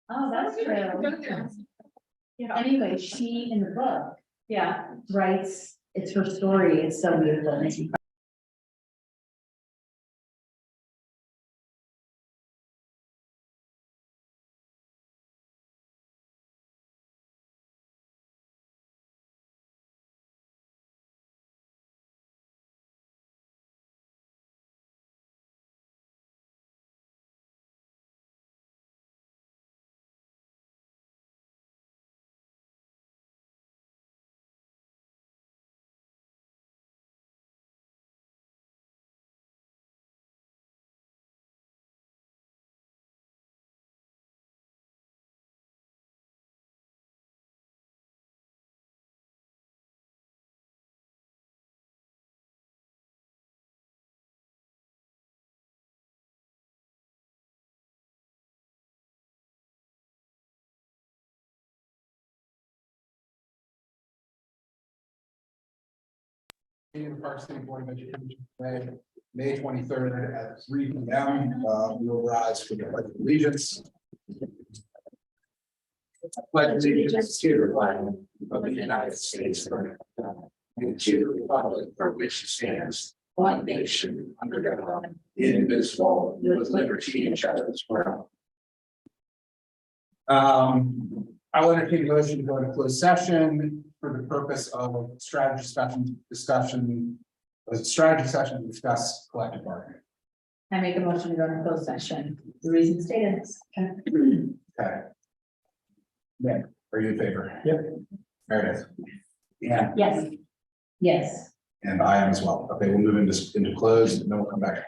Oh, that's true. Anyway, she in the book Yeah. writes, it's her story, it's so beautiful. It makes me cry. In the Park City Board of Education today, May 23rd at 3 p.m. We will rise for the Pledge of Allegiance. Pledge allegiance to the flag of the United States of America and to the republic for which it stands, one nation under God, indivisible, with liberty and justice for all. I will entertain a motion to go into closed session for the purpose of strategy discussion, strategy session to discuss collective bargaining. I make a motion to go into closed session. The reason stated. Okay. Nick, are you in favor? Yep. Meredith? Yeah. Yes. Yes. And I am as well. Okay, we'll move into closed and then we'll come back.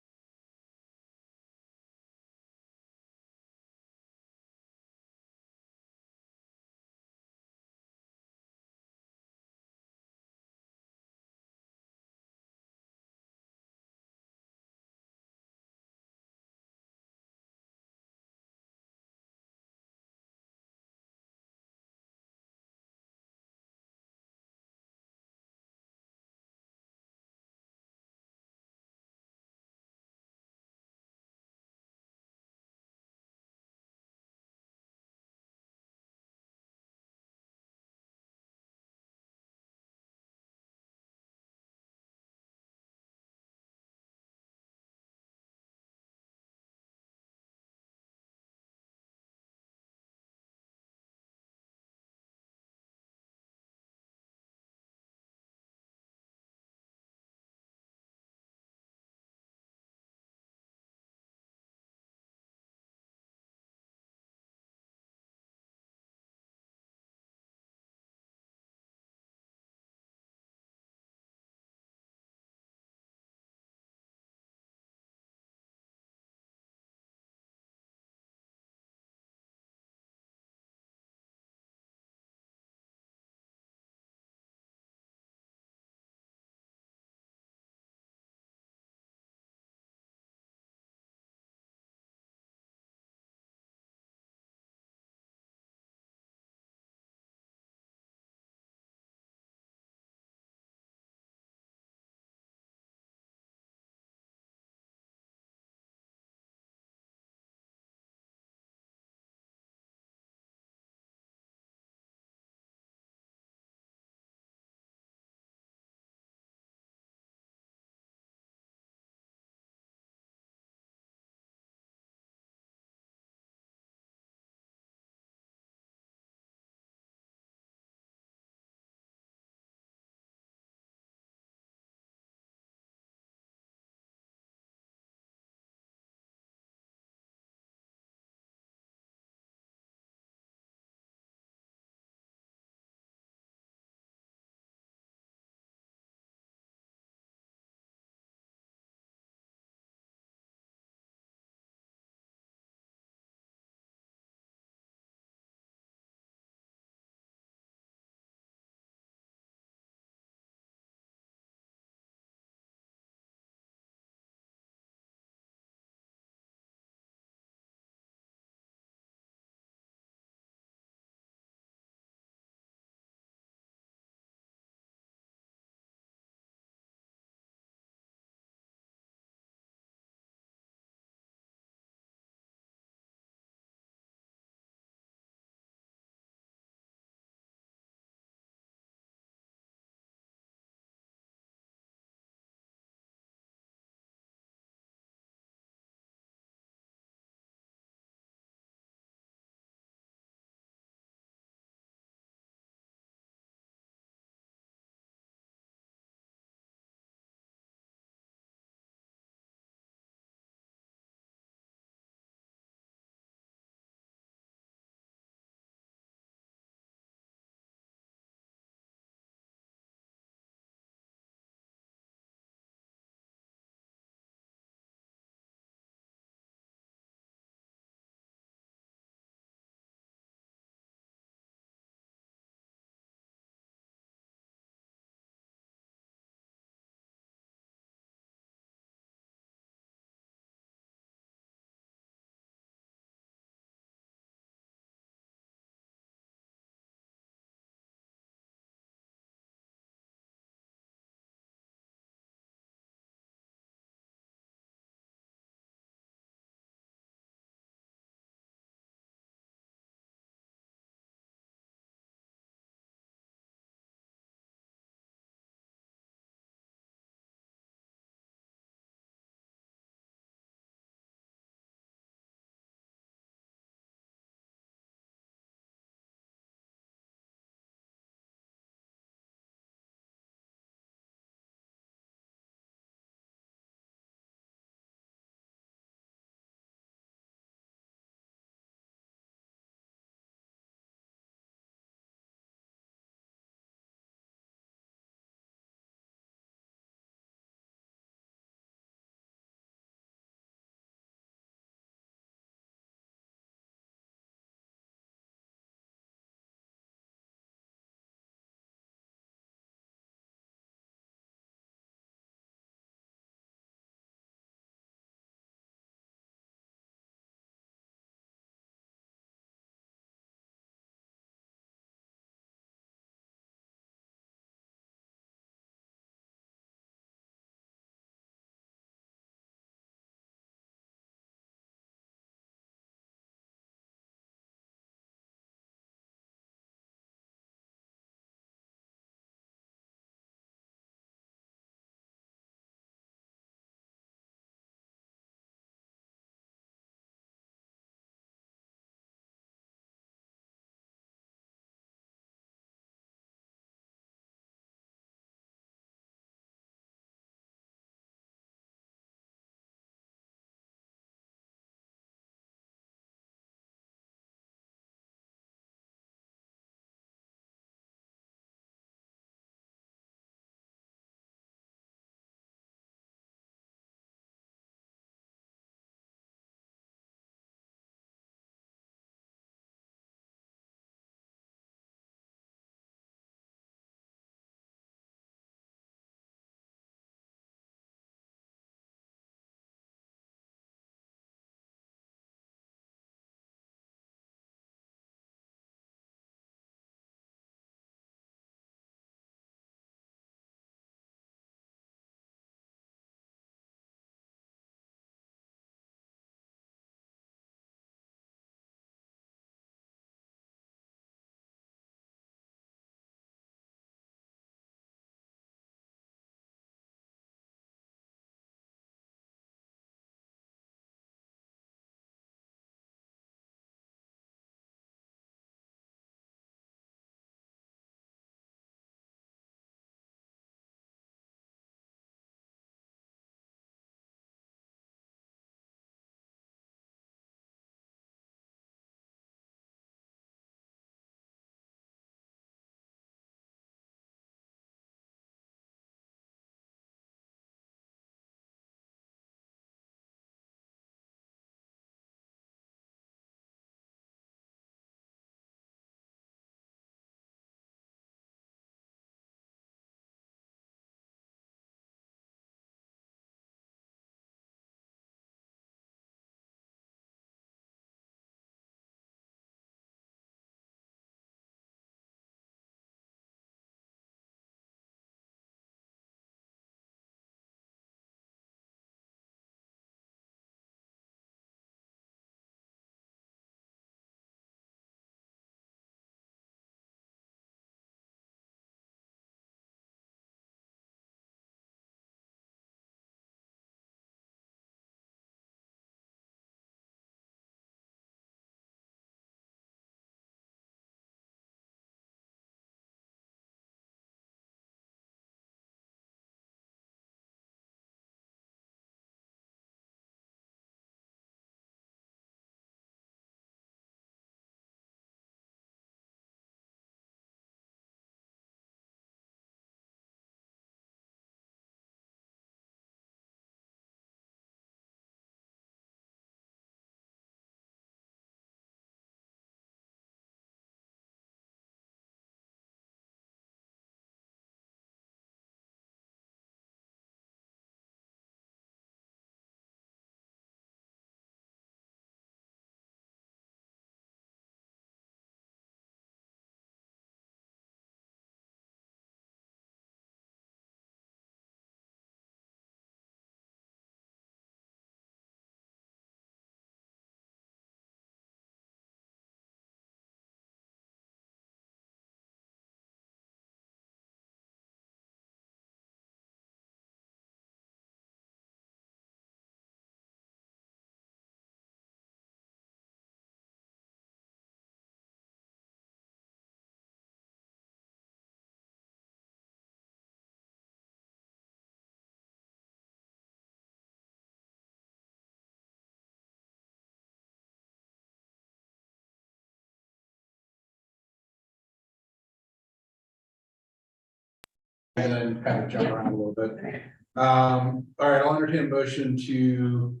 and then kind of jump around a little bit. All right, I'll entertain a motion to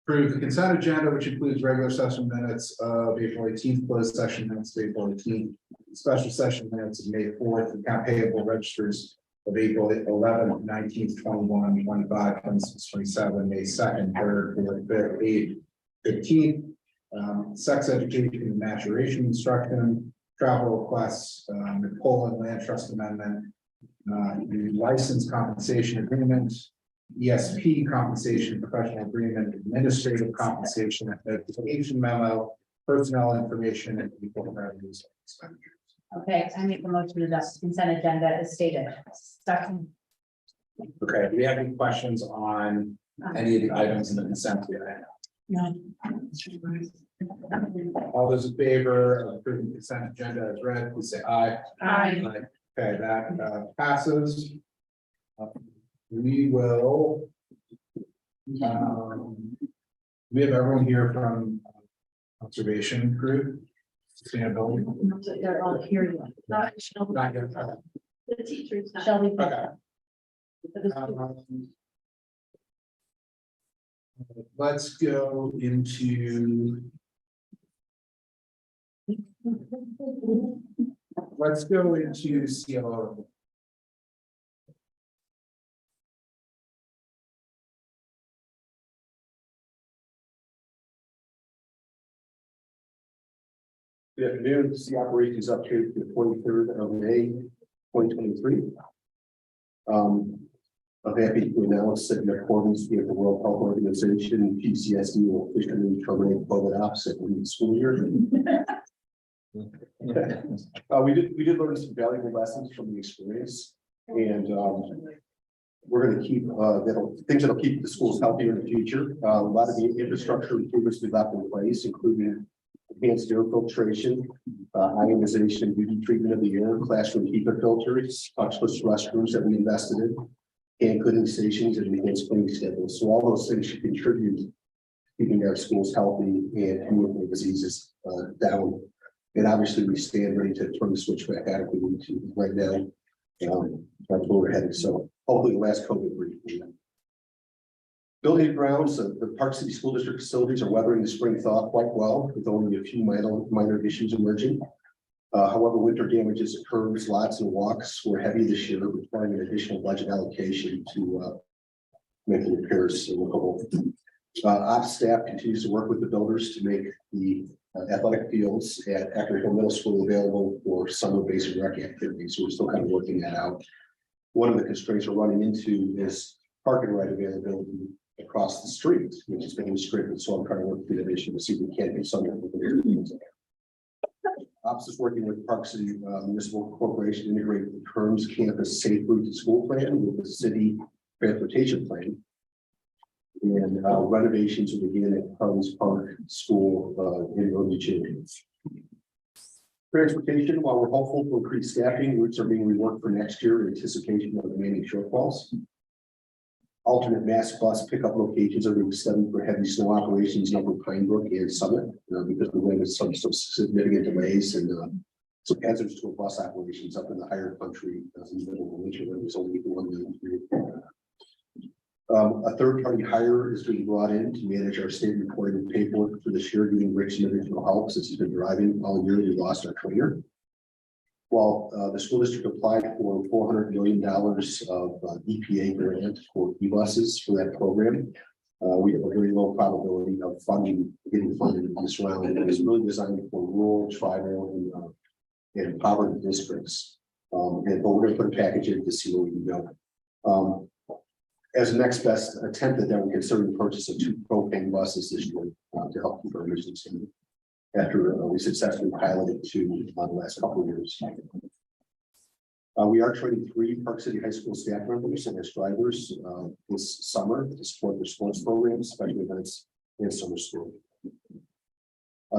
approve the consent agenda, which includes regular session minutes of April 18th, closed session minutes of April 18th, special session minutes of May 4th, account payable registers of April 11th, 19th, 21, 25, 26, 27, May 2nd, 3rd, 4th, 5th, 8th, 15th, sex education and maturation instruction, travel requests, the Poland Land Trust Amendment, the license compensation agreement, ESP compensation, professional agreement, administrative compensation, notification memo, personnel information, and people revenues and expenditures. Okay, I make the motion to adopt the consent agenda as stated. Second. Okay, do we have any questions on any of the items in the consent agenda? No. All those in favor of approving the consent agenda as read, please say aye. Aye. Okay, that passes. We will. We have everyone here from conservation group, sustainability. They're all here. Not yet. The teachers. Shelby. Okay. Let's go into. Let's go into CLO. Good afternoon, this is the operations update for the 23rd of May, 2023. I'm happy to announce that in accordance with the World Health Organization, PCSD will officially terminate COVID ops at the end of the school year. We did learn some valuable lessons from the experience, and we're going to keep things that'll keep the schools healthier in the future. A lot of the infrastructure improvements we left in place, including enhanced air filtration, ionization, UV treatment of the air, classroom HEPA filters, touchless restrooms that we invested in, hand cleaning stations, and enhanced cleaning schedules. So all those things should contribute to keeping our schools healthy and communicable diseases down. And obviously, we stand ready to turn the switch back out if we need to. Right now, that's where we're headed. So hopefully, the last COVID brief. Building grounds, the Park City School District facilities are weathering the spring thaw quite well, with only a few minor issues emerging. However, winter damages to curbs, lots, and walks were heavy this year, requiring an additional budget allocation to make the repairs workable. Ops staff continues to work with the builders to make the athletic fields at Acton Hill Middle School available for summer basic rec activities. So we're still kind of working that out. One of the constraints we're running into is parking right availability across the street, which has been restricted. So I'm trying to work through that issue to see if we can do something with the Ops is working with Park City Municipal Corporation to integrate the terms campus safe route to school plan with the city transportation plan. And renovations will begin at Carnes Park School in early June. Transportation, while we're hopeful for increased staffing, routes are being reworked for next year in anticipation of remaining shortfalls. Alternate mass bus pickup locations are being studied for heavy snow operations in Upper Pine Brook and Summit because the wind is some significant delays and some hazards to bus operations up in the higher country in the middle of the winter when there's only one. A third-party hire is being brought in to manage our state reporting and paperwork for this year, giving Rich some additional help since he's been driving all year. We lost our trainer. While the school district applied for $400 million of EPA grant for e-buses for that program, we have a very low probability of getting funded in this round. And it is really designed for rural, tribal, and poverty districts. But we're going to put a package in to see where we can go. As a next best attempt at that, we're considering the purchase of 2 propane buses this year to help keep our emissions down. After we successfully piloted 2 the last couple of years. We are training 3 Park City High School staff members and as drivers this summer to support their sports programs, special events, and summer school.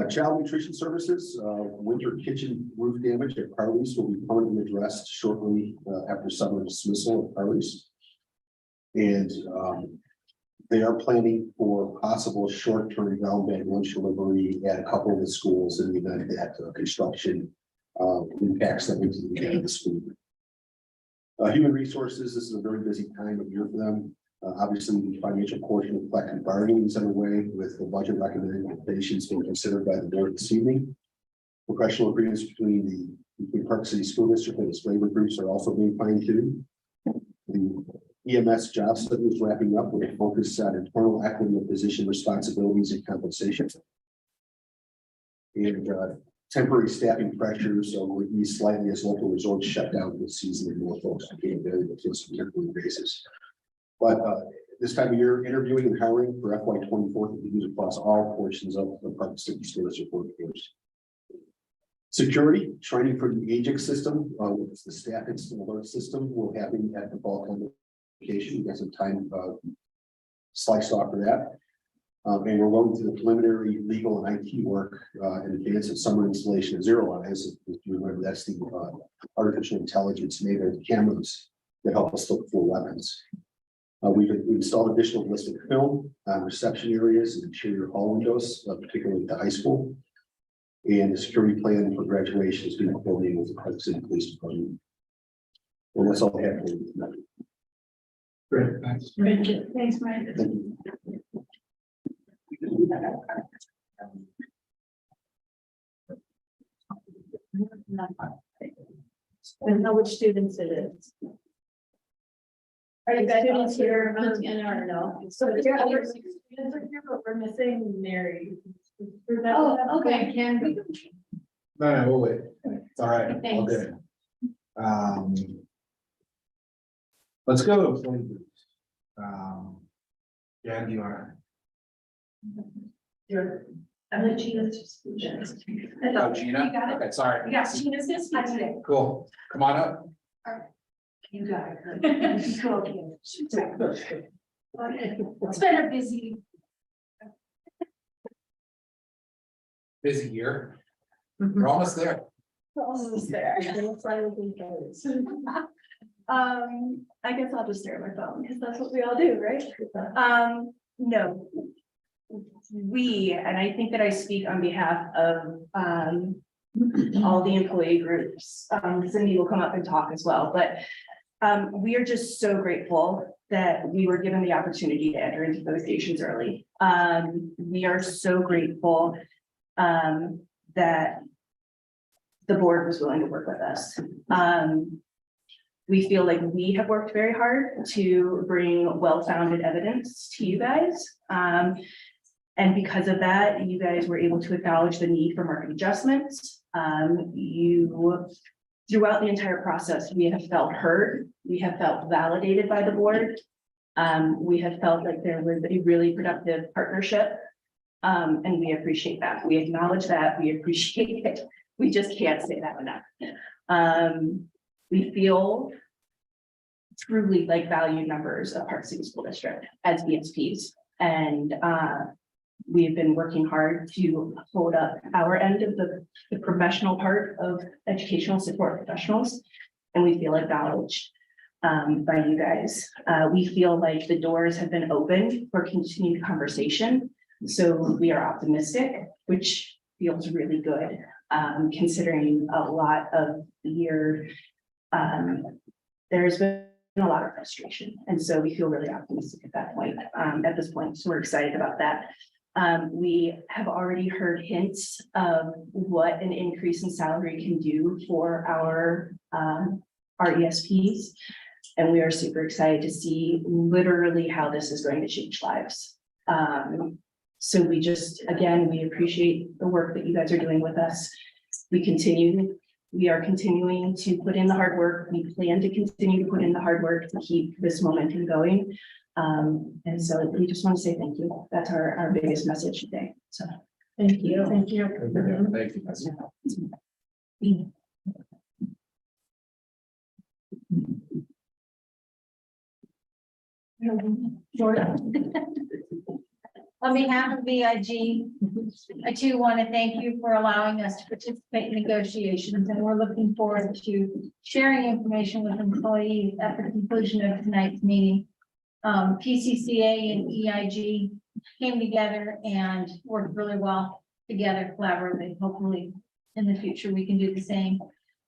Child nutrition services, winter kitchen roof damage at Carly's will be permanently addressed shortly after summer dismissal of Carly's. And they are planning for possible short-term ground bag lunch delivery at a couple of the schools in the event that construction impacts them into the end of the school. Human resources, this is a very busy time of year for them. Obviously, the financial portion of collective bargaining is underway with the budget recommendations being considered by the board this evening. Professional agreements between Park City School District and its labor groups are also being fine tuned. The EMS job study is wrapping up with a focus on internal equity of position responsibilities and compensation. And temporary staffing pressures will ease slightly as local resorts shut down for the season and more folks became available to us on a temporary basis. But this time of year, interviewing and hiring for FY24 continues across all portions of the Park City School District workforce. Security training for the AGIC system, which is the staff instant alert system, will happen at the fall convocation. We got some time sliced off for that. And we're going through the preliminary legal and IT work in advance of summer installation of Zero Eyes. If you remember, that's the artificial intelligence enabled cameras that help us look for weapons. We've installed additional ballistic film on reception areas and interior hall windows, particularly at the high school. And the security plan for graduation is being coordinated with the Park City Police Department. And that's all I have for you tonight. Great, thanks. Thank you. Thanks, Mike. Thank you. And know which students it is. Are you guys students here or no? So you're other students are here, but we're missing Mary. Oh, okay, can we? No, we'll wait. It's all right. All Thanks. good. Let's go. Jan, you are. I'm the Gina's. Oh, Gina? You got it. Okay, sorry. Yes, Gina's this today. Cool. Come on up. You got it. Cool. It's been a busy. Busy year. We're almost there. Almost there. I guess I'll just stare at my phone because that's what we all do, right? No. We, and I think that I speak on behalf of all the employee groups. Cindy will come up and talk as well, but we are just so grateful that we were given the opportunity to enter into negotiations early. We are so grateful that the board was willing to work with us. We feel like we have worked very hard to bring well-founded evidence to you guys. And because of that, you guys were able to acknowledge the need for market adjustments. Throughout the entire process, we have felt heard. We have felt validated by the board. We have felt like there was a really productive partnership. And we appreciate that. We acknowledge that. We appreciate it. We just can't say that enough. We feel truly like valued members of Park City School District as BSPs. And we've been working hard to hold up our end of the professional part of educational support professionals. And we feel acknowledged by you guys. We feel like the doors have been opened for continued conversation. So we are optimistic, which feels really good, considering a lot of the year. There's been a lot of frustration. And so we feel really optimistic at that point, at this point. So we're excited about that. We have already heard hints of what an increase in salary can do for our ESPs. And we are super excited to see literally how this is going to change lives. So we just, again, we appreciate the work that you guys are doing with us. We are continuing to put in the hard work. We plan to continue to put in the hard work to keep this momentum going. And so we just want to say thank you. That's our biggest message today. So thank you. Thank you. Thank you. On behalf of VIG, I too want to thank you for allowing us to participate in negotiations, and we're looking forward to sharing information with employees at the conclusion of tonight's meeting. PCCA and EIG came together and worked really well together collaboratively. Hopefully in the future we can do the same.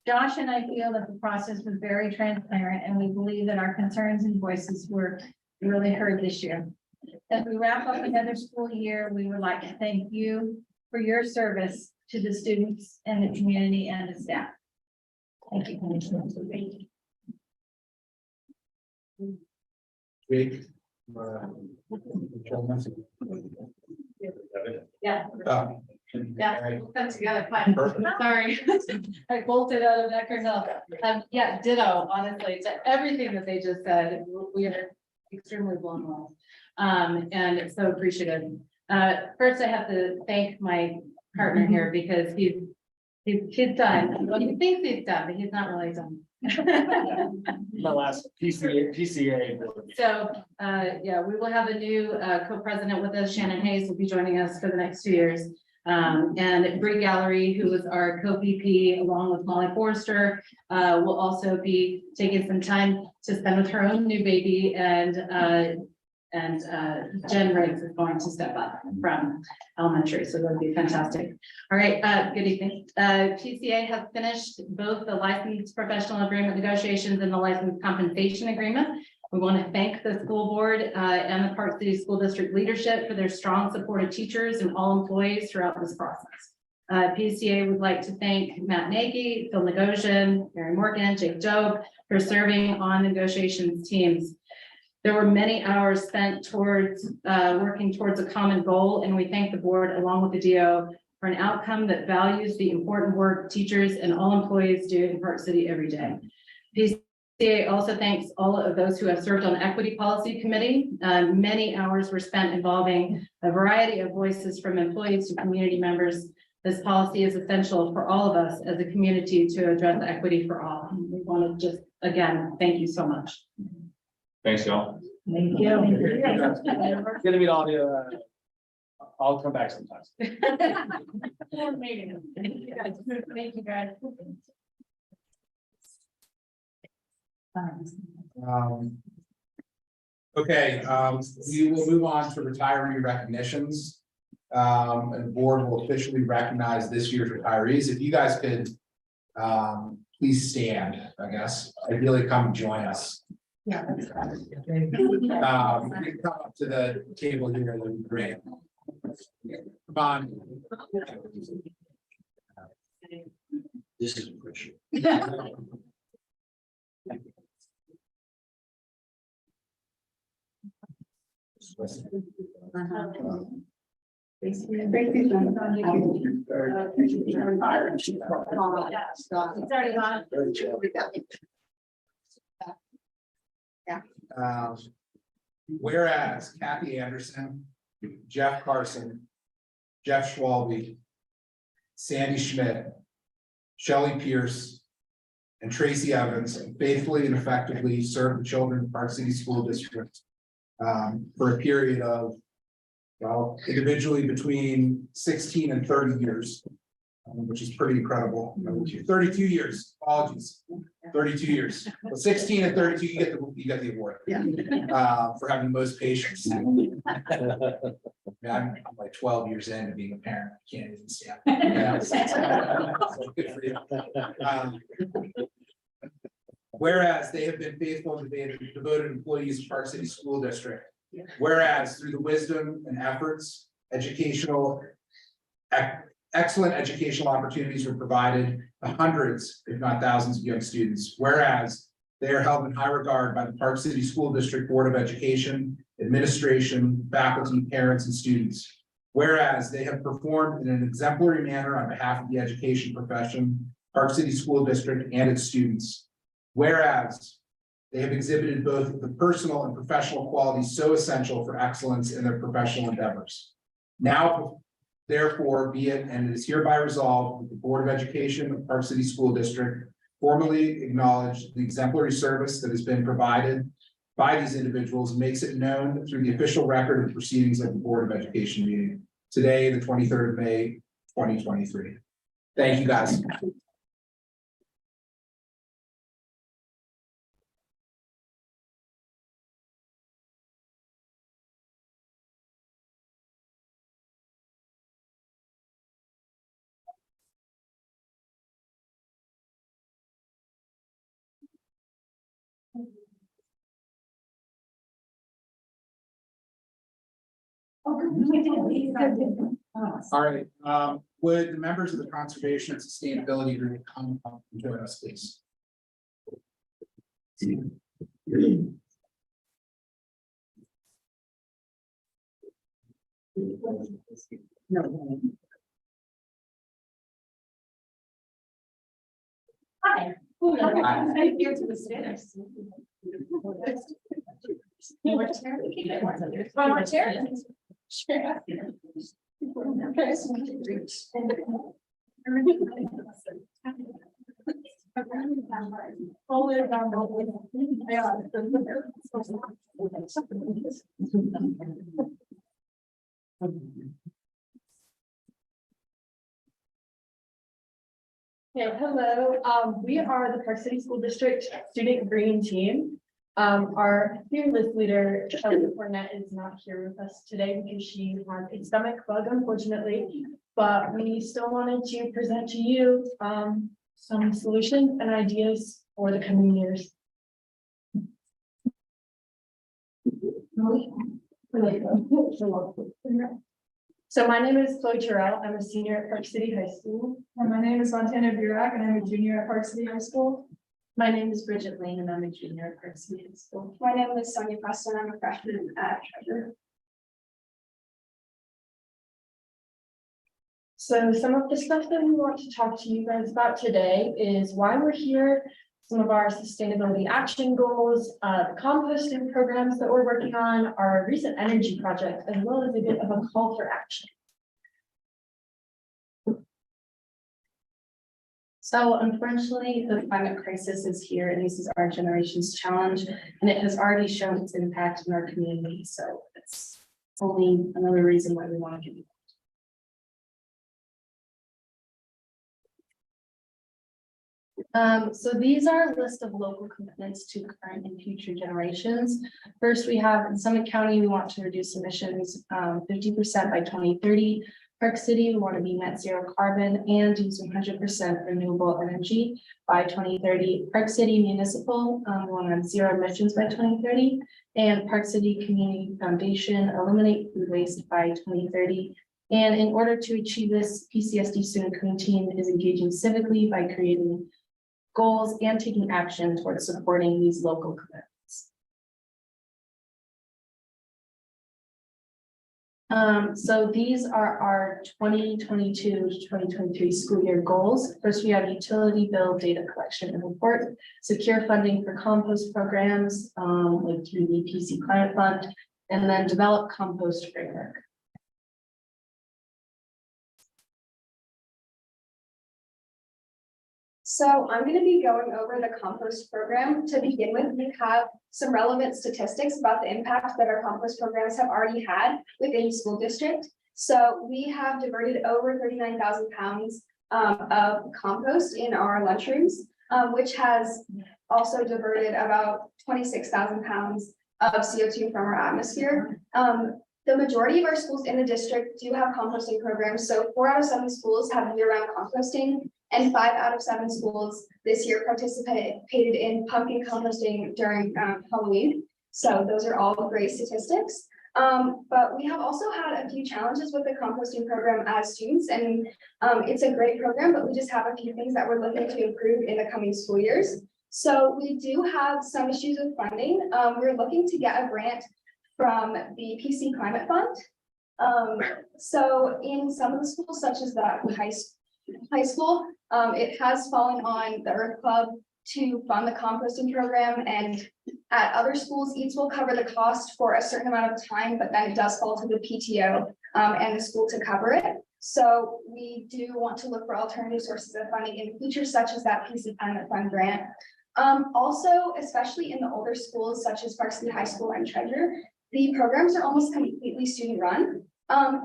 Josh and I feel that the process was very transparent, and we believe that our concerns and voices were really heard this year. As we wrap up another school year, we would like to thank you for your service to the students and the community and the staff. Thank you. Jake? Yeah, Oh. yeah, come together, fine. Perfect. Sorry. I bolted out of Necker Hill. Yeah, ditto, honestly, to everything that they just said, we are extremely blown away. And so appreciative. First I have to thank my partner here because he's done, well, he thinks he's done, but he's not really done. My last PCA. So, yeah, we will have a new co-president with us. Shannon Hayes will be joining us for the next 2 years. And Bree Gallery, who was our co-VP along with Molly Forrester, will also be taking some time to spend with her own new baby, and Jen Riggs is going to step up from elementary, so that'll be fantastic. All right, good evening. PCA has finished both the licensed professional agreement negotiations and the licensed compensation agreement. We want to thank the school board and the Park City School District leadership for their strong support of teachers and all employees throughout this process. PCA would like to thank Matt Nagy, Phil Negosian, Mary Morgan, Jake Job for serving on negotiations teams. There were many hours spent towards working towards a common goal, and we thank the board along with the DO for an outcome that values the important work teachers and all employees do in Park City every day. PCA also thanks all of those who have served on the Equity Policy Committee. Many hours were spent involving a variety of voices from employees to community members. This policy is essential for all of us as a community to address equity for all. We want to just, again, thank you so much. Thanks, y'all. Thank you. Good to meet all of you. I'll come back sometimes. Thank you, guys. Okay, we will move on to retiree recognitions. And the board will officially recognize this year's retirees. If you guys could, please stand, I guess, ideally come join us. Yeah. You can come up to the table here, that'd be great. Come on. This is a question. It's already gone. Whereas Kathy Anderson, Jeff Carson, Jeff Schwalbe, Sandy Schmidt, Shelley Pierce, and Tracy Evans faithfully and effectively served the children of Park City School District for a period of, well, individually between 16 and 30 years, which is pretty incredible. 32 years, apologies, 32 years. Well, 16 and 32, you get the award. Yeah. For having the most patience. I'm like 12 years into being a parent, I can't even stand. So good for you. Whereas they have been faithful and devoted employees of Park City School District. Whereas through the wisdom and efforts, excellent educational opportunities were provided to hundreds, if not thousands of young students. Whereas they are held in high regard by the Park City School District Board of Education, administration, faculty, parents, and students. Whereas they have performed in an exemplary manner on behalf of the education profession, Park City School District, and its students. Whereas they have exhibited both the personal and professional qualities so essential for excellence in their professional endeavors. Now, therefore, be it, and it is hereby resolved that the Board of Education of Park City School District formally acknowledge the exemplary service that has been provided by these individuals and makes it known through the official record of proceedings of the Board of Education meeting today, the 23rd of May, 2023. Thank you, guys. All right, would the members of the Conservation and Sustainability Group come up and join us, please? Hi. Thank you to the stairs. One more chair. Okay, hello. We are the Park City School District Student Green Team. Our fearless leader, Kelly Cornett, is not here with us today because she has a stomach bug, unfortunately. But we still wanted to present to you some solutions and ideas for the coming years. So my name is Chloe Terrell. I'm a senior at Park City High School. And my name is Montana Burak, and I'm a junior at Park City High School. My name is Bridget Lane and I'm a junior at Park City High School. My name is Sonia Preston. I'm a freshman at Treasure. So some of the stuff that we want to talk to you guys about today is why we're here, some of our sustainability action goals, the composting programs that we're working on, our recent energy project, as well as a bit of a call for action. So unfortunately, the climate crisis is here and this is our generation's challenge and it has already shown its impact in our community. So it's only another reason why we want to get involved. So these are a list of local commitments to current and future generations. First, we have in Summit County, we want to reduce emissions 50% by 2030. Park City, we want to be net zero carbon and use 100% renewable energy by 2030. Park City Municipal, we want to have zero emissions by 2030. And Park City Community Foundation, eliminate food waste by 2030. And in order to achieve this, PCSD Student Green Team is engaging civically by creating goals and taking action towards supporting these local commitments. So these are our 2022 to 2023 school year goals. First, we have utility bill data collection and report, secure funding for compost programs, like through the PC Climate Fund, and then develop compost framework. So I'm going to be going over the compost program. To begin with, we have some relevant statistics about the impact that our compost programs have already had within the school district. So we have diverted over 39,000 pounds of compost in our lunchrooms, which has also diverted about 26,000 pounds of CO2 from our atmosphere. The majority of our schools in the district do have composting programs. So 4 out of 7 schools have year-round composting, and 5 out of 7 schools this year participated in pumpkin composting during Halloween. So those are all great statistics. But we have also had a few challenges with the composting program as students, and it's a great program, but we just have a few things that we're looking to improve in the coming school years. So we do have some issues with funding. We're looking to get a grant from the PC Climate Fund. So in some of the schools, such as the high school, it has fallen on the Earth Club to fund the composting program, and at other schools, each will cover the cost for a certain amount of time, but then it does fall to the PTO and the school to cover it. So we do want to look for alternative sources of funding in the future, such as that PC Climate Fund grant. Also, especially in the older schools, such as Park City High School and Treasure, the programs are almost completely student run.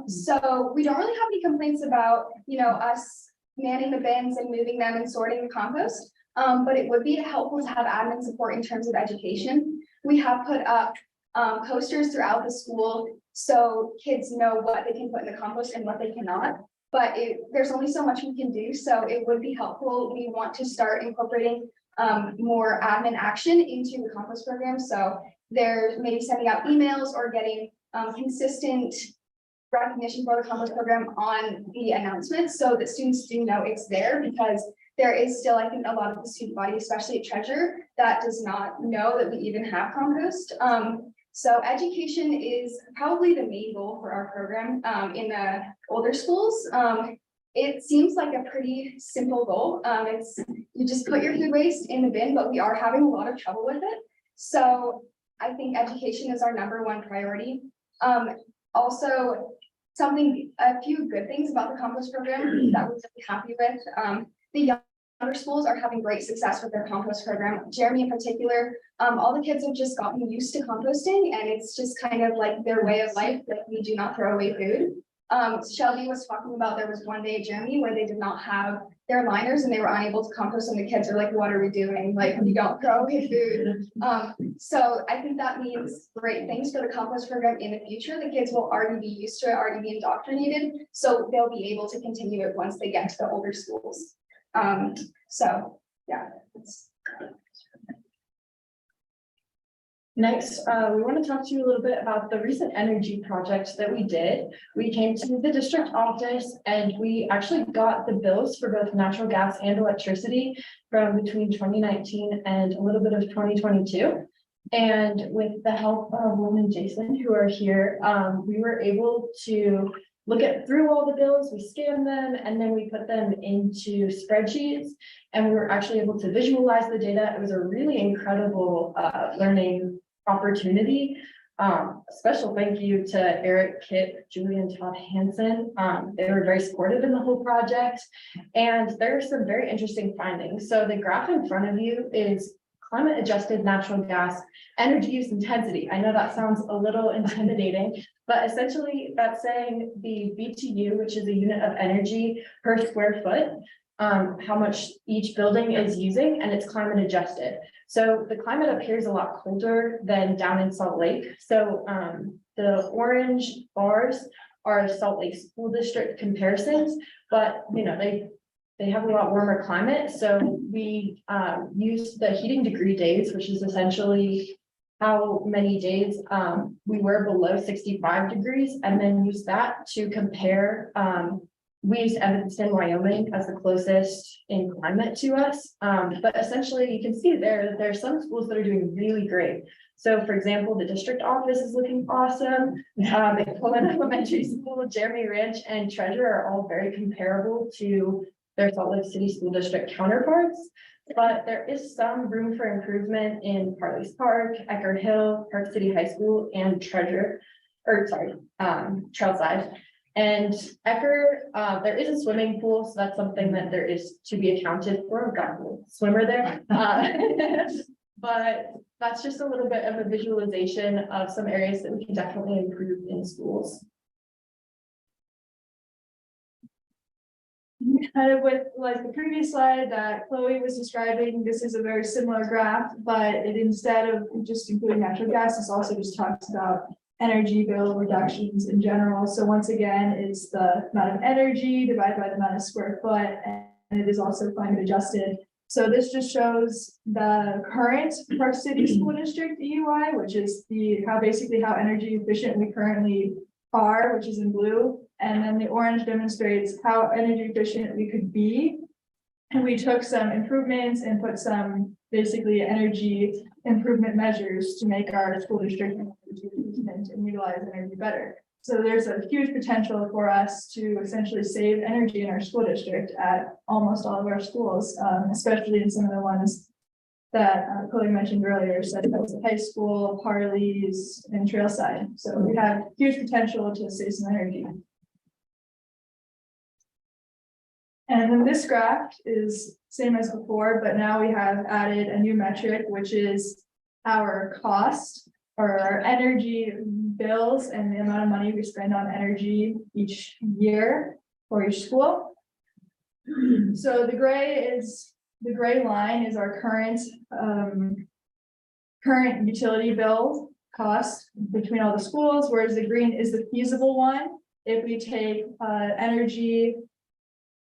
So we don't really have any complaints about, us manning the bins and moving them and sorting the compost. But it would be helpful to have admin support in terms of education. We have put up posters throughout the school so kids know what they can put in the compost and what they cannot. But there's only so much we can do, so it would be helpful. We want to start incorporating more admin action into the compost program. So they're maybe sending out emails or getting consistent recognition for the compost program on the announcements so that students do know it's there, because there is still, I think, a lot of the student body, especially at Treasure, that does not know that we even have compost. So education is probably the main goal for our program in the older schools. It seems like a pretty simple goal. It's you just put your food waste in the bin, but we are having a lot of trouble with it. So I think education is our #1 priority. Also, a few good things about the compost program that we're really happy with. The younger schools are having great success with their compost program. Jeremy in particular, all the kids have just gotten used to composting, and it's just kind of like their way of life, that we do not throw away food. Shelby was talking about, there was one day at Jeremy where they did not have their liners and they were unable to compost, and the kids are like, what are we doing? Like, we don't throw away food. So I think that means great things for the compost program in the future. The kids will already be used to it, already be indoctrinated, so they'll be able to continue it once they get to the older schools. So yeah. Next, we want to talk to you a little bit about the recent energy project that we did. We came to the district office and we actually got the bills for both natural gas and electricity from between 2019 and a little bit of 2022. And with the help of Lynn and Jason, who are here, we were able to look through all the bills, we scanned them, and then we put them into spreadsheets, and we were actually able to visualize the data. It was a really incredible learning opportunity. Special thank you to Eric, Kip, Julie, and Todd Hansen. They were very supportive in the whole project, and there are some very interesting findings. So the graph in front of you is climate adjusted natural gas energy use intensity. I know that sounds a little intimidating, but essentially that's saying the BTU, which is a unit of energy per square foot, how much each building is using, and it's climate adjusted. So the climate up here is a lot colder than down in Salt Lake. So the orange bars are Salt Lake School District comparisons, but you know, they have a lot warmer climate. So we used the heating degree days, which is essentially how many days we were below 65 degrees, and then use that to compare. We used Evanston, Wyoming as the closest in climate to us. But essentially you can see there are some schools that are doing really great. So for example, the district office is looking awesome. McClellan Elementary School, Jeremy Ranch, and Treasure are all very comparable to their Salt Lake City School District counterparts. But there is some room for improvement in Parley's Park, Ecker Hill, Park City High School, and Trailside. And Ecker, there is a swimming pool, so that's something that there is to be accounted for. We've got a swimmer there. But that's just a little bit of a visualization of some areas that we can definitely improve in schools. Kind of with like the previous slide that Chloe was describing, this is a very similar graph, but it, instead of just including natural gas, this also just talks about energy bill reductions in general. So once again, it's the amount of energy divided by the amount of square foot, and it is also climate adjusted. So this just shows the current Park City School District EUI, which is how energy efficient we currently are, which is in blue. And then the orange demonstrates how energy efficient we could be. And we took some improvements and put some basically energy improvement measures to make our school district energy efficient and utilize energy better. So there's a huge potential for us to essentially save energy in our school district at almost all of our schools, especially in some of the ones that Chloe mentioned earlier, such as high school, Parley's, and Trailside. So we have huge potential to save some energy. And then this graph is same as before, but now we have added a new metric, which is our cost or our energy bills and the amount of money we spend on energy each year for each school. So the gray line is our current utility bill cost between all the schools, whereas the green is the feasible one. If we take energy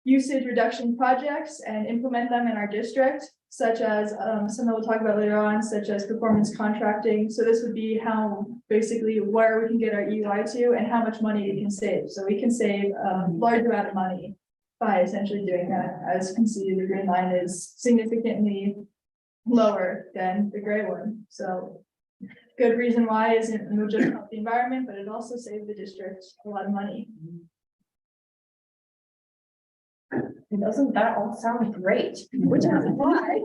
usage reduction projects and implement them in our district, such as some that we'll talk about later on, such as performance contracting. So this would be how basically where we can get our EUI to and how much money we can save. So we can save a large amount of money by essentially doing that. As you can see, the green line is significantly lower than the gray one. So good reason why isn't it'll just help the environment, but it also saved the district a lot of money. Doesn't that all sound great? Which is why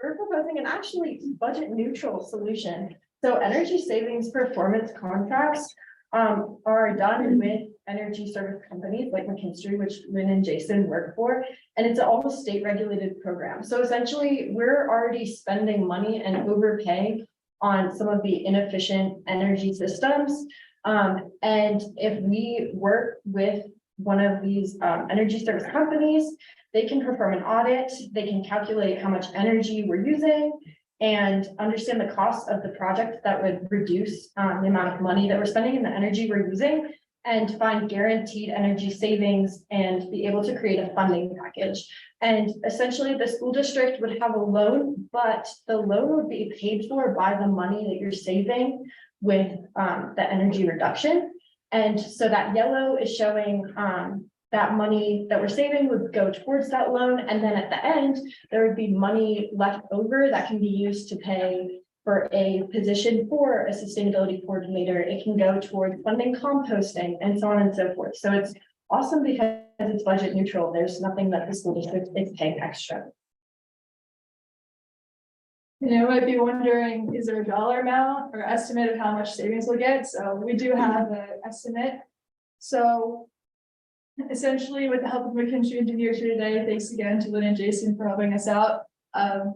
we're proposing an actually budget neutral solution. So energy savings performance contracts are done with energy service companies like McKinstry, which Lynn and Jason work for, and it's all a state regulated program. So essentially, we're already spending money and overpaying on some of the inefficient energy systems. And if we work with one of these energy service companies, they can perform an audit, they can calculate how much energy we're using and understand the cost of the project that would reduce the amount of money that we're spending and the energy we're using, and find guaranteed energy savings and be able to create a funding package. And essentially the school district would have a loan, but the loan would be paid for by the money that you're saving with the energy reduction. And so that yellow is showing that money that we're saving would go towards that loan. And then at the end, there would be money left over that can be used to pay for a position for a sustainability coordinator. It can go towards funding composting and so on and so forth. So it's awesome because it's budget neutral. There's nothing that the school district is paying extra. You might be wondering, is there a dollar amount or estimate of how much savings we'll get? So we do have an estimate. So essentially, with the help of McKinstry engineers here today, thanks again to Lynn and Jason for helping us out.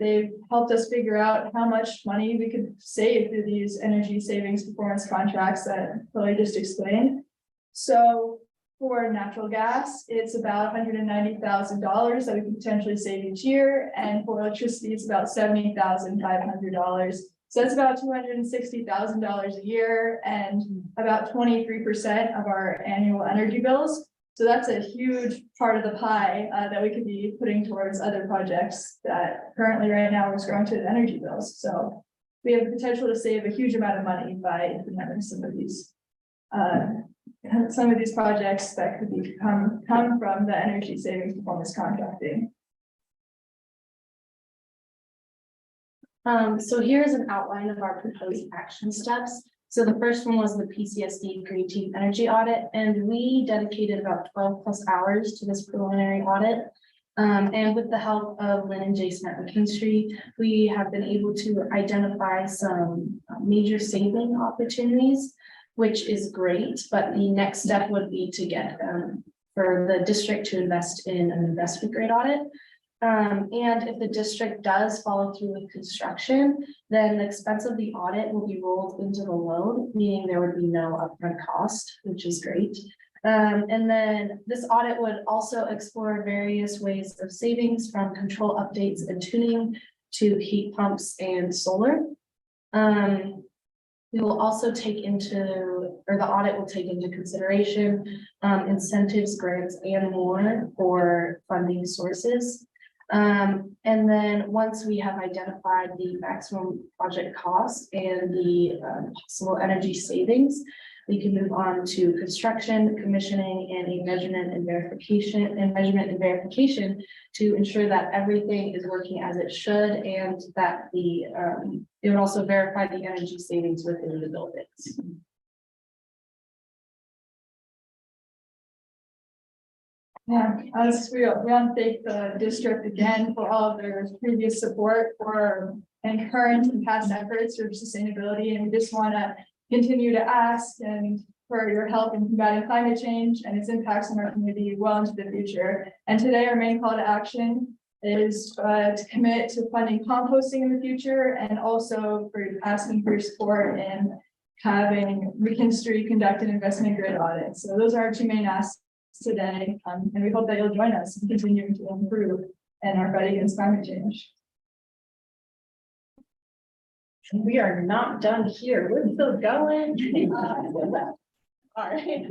They've helped us figure out how much money we could save through these energy savings performance contracts that Chloe just explained. So for natural gas, it's about $190,000 that we could potentially save each year. And for electricity, it's about $70,500. So that's about $260,000 a year and about 23% of our annual energy bills. So that's a huge part of the pie that we could be putting towards other projects that currently right now is growing to the energy bills. So we have the potential to save a huge amount of money by implementing some of these projects that could be come from the energy savings performance contracting. So here's an outline of our proposed action steps. So the first one was the PCSD Green Team Energy Audit, and we dedicated about 12 plus hours to this preliminary audit. And with the help of Lynn and Jason at McKinstry, we have been able to identify some major saving opportunities, which is great. But the next step would be to get for the district to invest in an investment grade audit. And if the district does follow through with construction, then the expense of the audit will be rolled into the loan, meaning there would be no upfront cost, which is great. And then this audit would also explore various ways of savings, from control updates and tuning to heat pumps and solar. We will also take into, or the audit will take into consideration incentives, grants, and more for funding sources. And then once we have identified the maximum project cost and the possible energy savings, we can move on to construction, commissioning, and a measurement and verification to ensure that everything is working as it should, and that the it would also verify the energy savings within the buildings. Yeah, as we want to thank the district again for all of their previous support for and current and past efforts for sustainability. And we just want to continue to ask and for your help in combating climate change and its impacts on our community well into the future. And today our main call to action is to commit to funding composting in the future, and also for asking for your support in having McKinstry conduct an investment grade audit. So those are our two main asks today, and we hope that you'll join us in continuing to improve in our fight against climate change. We are not done here. We're still going. All right.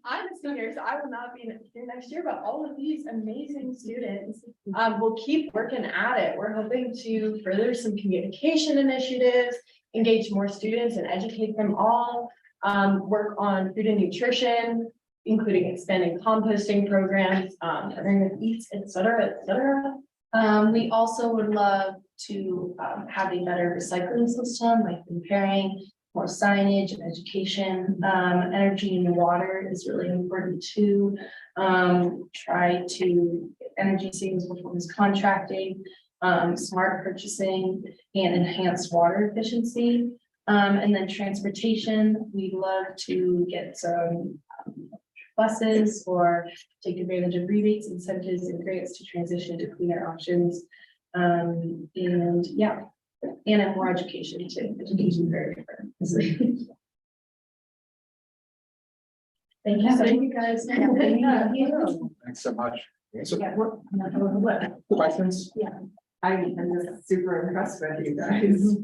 I'm a senior, so I will not be here next year, but all of these amazing students will keep working at it. We're hoping to further some communication initiatives, engage more students and educate them all, work on food and nutrition, including expanding composting programs, partnering with eats, et cetera, et cetera. We also would love to have a better recycling system, like comparing more signage and education. Energy and water is really important too. Try to get energy savings performance contracting, smart purchasing, and enhanced water efficiency. And then transportation, we'd love to get some buses or take advantage of rebates, incentives, and grants to transition to cleaner options. And yeah, and have more education too. Education is very different. Thank you. Thank you guys. Thanks so much. So, Questions? I'm just super impressed with you guys.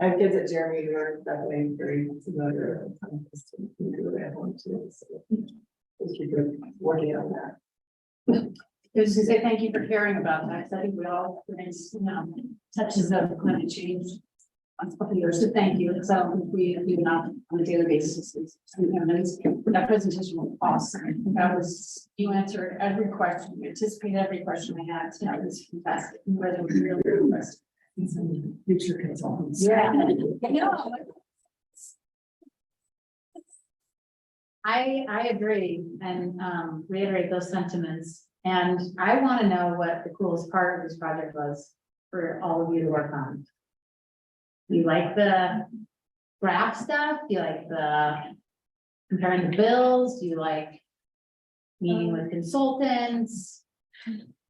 I have kids at Jeremy who are definitely very familiar. Just keep working on that. Just to say thank you for caring about that, 'cause I think we all, touches of climate change. On a couple of years, so thank you, because I don't think we do not on a daily basis. That presentation was awesome. That was, you answered every question, you anticipated every question I had, so that was fantastic. You guys were really impressed. Future consultants. Yeah. I agree and reiterate those sentiments. And I want to know what the coolest part of this project was for all of you to work on. Do you like the graph stuff? Do you like the comparing the bills? Do you like meeting with consultants?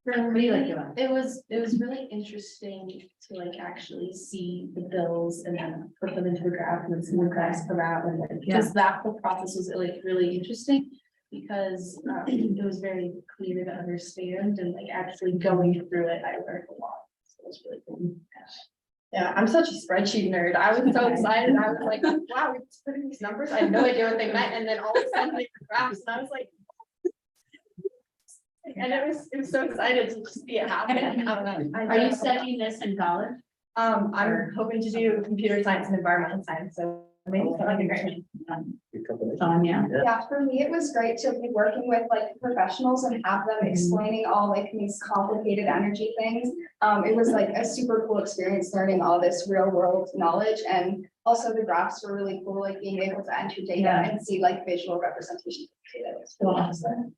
What do you like doing? It was really interesting to like actually see the bills and then put them into a graph and then see the graphs come out and then, because that whole process was like really interesting. Because it was very clear to understand and like actually going through it, I learned a lot. So it was really cool. Yeah, I'm such a spreadsheet nerd. I was so excited. I was like, wow, we're just putting these numbers. I had no idea what they meant. And then all of a sudden they were graphs and I was like. And it was so excited to just see it happen. I don't know. Are you studying this in college? I'm hoping to do computer science and environmental science, so maybe that'd be great. Yeah. Yeah, for me, it was great to be working with like professionals and have them explaining all like these complicated energy things. It was like a super cool experience learning all this real world knowledge, and also the graphs were really cool, like being able to enter data and see like visual representation of data. It was really awesome.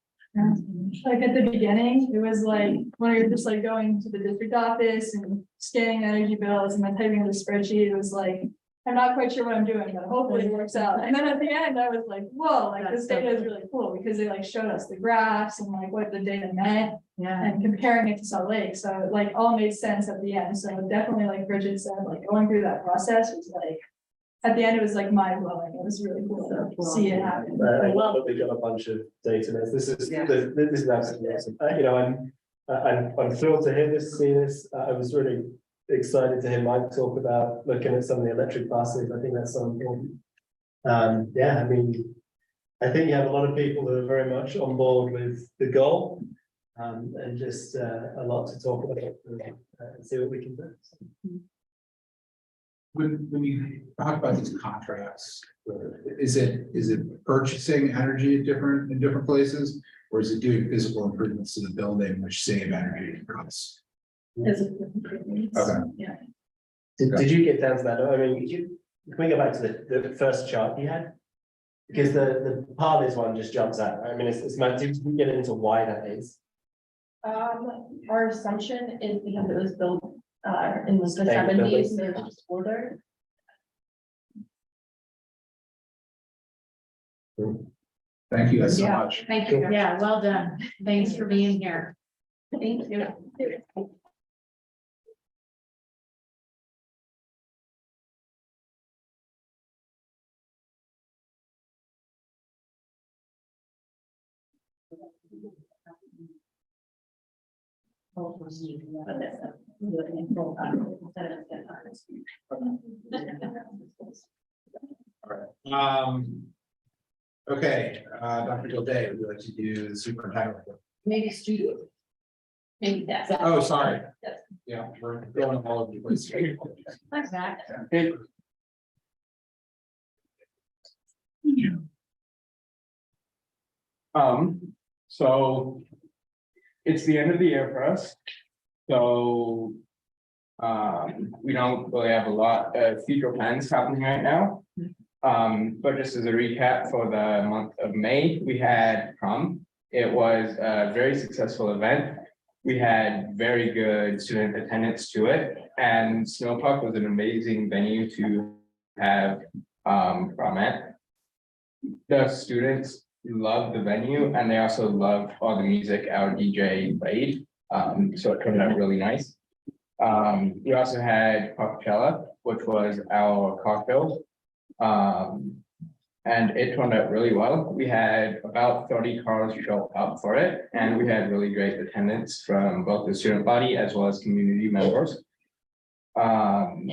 Like at the beginning, it was like when you're just like going to the district office and scanning energy bills and then typing in the spreadsheet, it was like, I'm not quite sure what I'm doing, but hopefully it works out. And then at the end, I was like, whoa, like this data is really cool because they like showed us the graphs and like what the data meant and comparing it to Salt Lake. So it like all made sense at the end. So definitely like Bridget said, like going through that process was like, at the end, it was like mind blowing. It was really cool to see it happen. I love that we got a bunch of data. This is absolutely awesome. I'm thrilled to hear this, see this. I was really excited to hear Mike talk about looking at some of the electric buses. I think that's so important. Yeah, I mean, I think you have a lot of people who are very much on board with the goal, and just a lot to talk about and see what we can do. when you talk about these contracts, is it purchasing energy in different places? Or is it doing physical improvements to the building which save energy costs? Okay. Yeah. Did you get down to that? I mean, can we go back to the first chart you had? Because the Parley's one just jumps out. Right? I mean, it's meant to get into why that is. Our assumption is because it was built in the 70s, they're just older. Thank you guys so much. Thank you. Yeah, well done. Thanks for being here. Thank you. Okay, Dr. Gilday, would you like to do the superintendent report? Maybe student. Maybe that's. Oh, sorry. Yes. Yeah, we're going all over the place. Like that. So it's the end of the year for us. So we don't really have a lot of future plans happening right now. But just as a recap for the month of May, we had prom. It was a very successful event. We had very good student attendance to it, and Snowpark was an amazing venue to have prom at. The students loved the venue, and they also loved all the music our DJ played. So it turned out really nice. We also had Coachella, which was our cocktail. And it turned out really well. We had about 30 cars show up for it, and we had really great attendance from both the student body as well as community members. And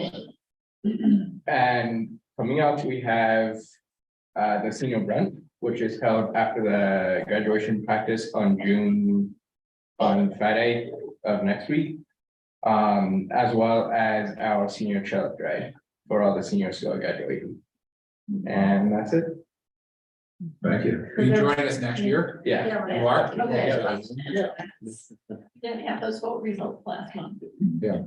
coming up, we have the senior brunch, which is held after the graduation practice on Friday of next week. As well as our senior child ride for all the seniors who are graduating. And that's it. Thank you. Are you joining us next year? Yeah. You are? Okay. Yeah. Didn't have those vote results last month. Yeah.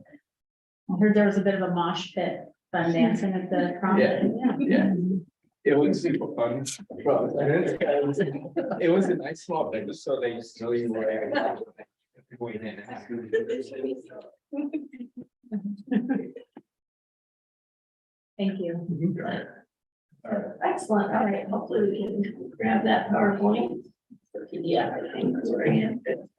I heard there was a bit of a mosh pit, fun dancing at the prom. Yeah. It was super fun. Well, it was a nice small thing, just so they know you were. Thank you. Excellent. All right, hopefully we can grab that PowerPoint. Yeah, I think that's where I am. Thank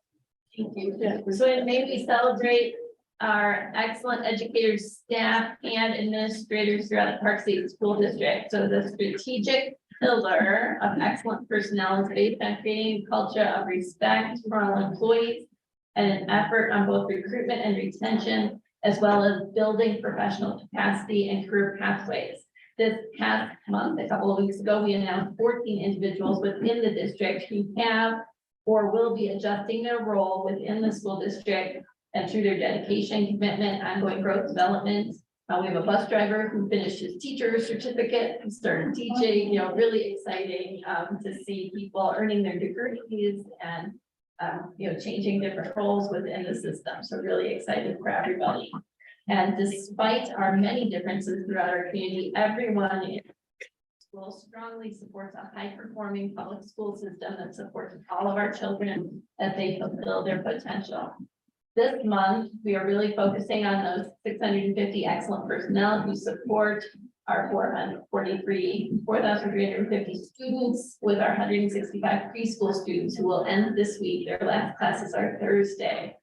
you. So it made me celebrate our excellent educators, staff, and administrators throughout the Park City School District. So the strategic pillar of excellent personnel is based on creating a culture of respect for all employees and an effort on both recruitment and retention, as well as building professional capacity and career pathways. This past month, a couple of weeks ago, we announced 14 individuals within the district who have or will be adjusting their role within the school district and through their dedication, commitment, ongoing growth, development. We have a bus driver who finished his teacher certificate and started teaching, really exciting to see people earning their degrees and changing different roles within the system. So really excited for everybody. And despite our many differences throughout our community, everyone in school strongly supports a high-performing public school system that supports all of our children as they fulfill their potential. This month, we are really focusing on those 650 excellent personnel who support our 4,350 students with our 165 preschool students who will end this week. Their last classes are Thursday.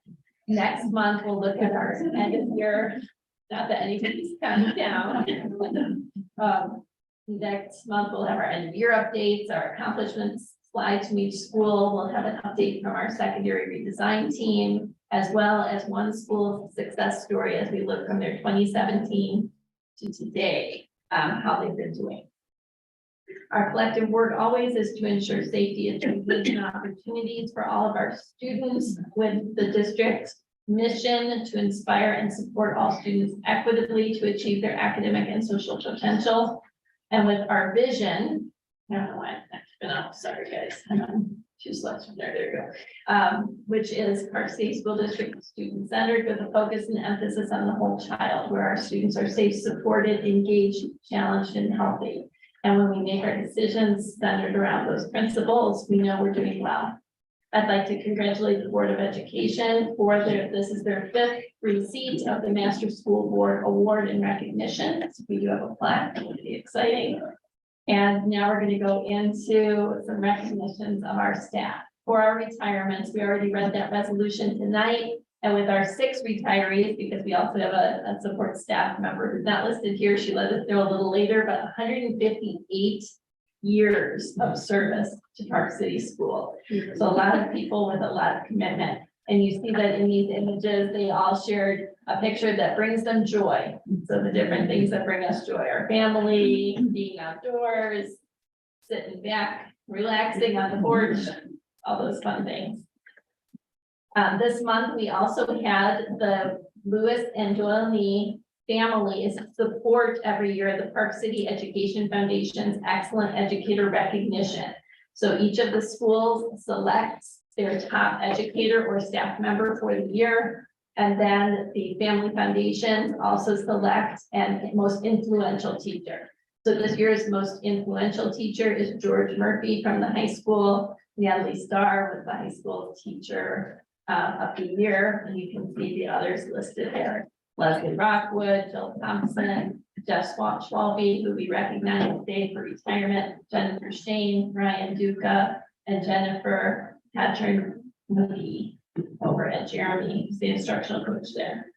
Next month, we'll look at our end of year, not that anybody's counting down. Next month, we'll have our end of year updates, our accomplishments slides from each school. We'll have an update from our secondary redesign team, as well as one school success story as we look from their 2017 to today, how they've been doing. Our collective work always is to ensure safety, achievement, and opportunities for all of our students, with the district's mission to inspire and support all students equitably to achieve their academic and social potential. And with our vision, I don't know why I've been up, sorry guys. Two slides from there you go. Which is Park City School District student centered with a focus and emphasis on the whole child, where our students are safe, supported, engaged, challenged, and healthy. And when we make our decisions centered around those principles, we know we're doing well. I'd like to congratulate the Board of Education for this is their 5th receipt of the Master School Board Award in recognition. So we do have a plaque, it would be exciting. And now we're going to go into some recognitions of our staff. For our retirements, we already read that resolution tonight. And with our 6 retirees, because we also have a support staff member who's not listed here, she let us know a little later, but 158 years of service to Park City School. So a lot of people with a lot of commitment. And you see that in these images, they all shared a picture that brings them joy. So the different things that bring us joy, our family, being outdoors, sitting back, relaxing on the porch, all those fun things. This month, we also had the Lewis and Doyle Nee families support every year the Park City Education Foundation's Excellent Educator Recognition. So each of the schools selects their top educator or staff member for the year. And then the family foundations also select and most influential teacher. So this year's most influential teacher is George Murphy from the high school. Natalie Starr was the high school teacher of the year. And you can see the others listed there. Leslie Rockwood, Jill Thompson, Jeff Schwalbe, who we recognize today for retirement, Jennifer Shane, Ryan Duca, and Jennifer Patrick Moody over at Jeremy, who's the instructional coach there.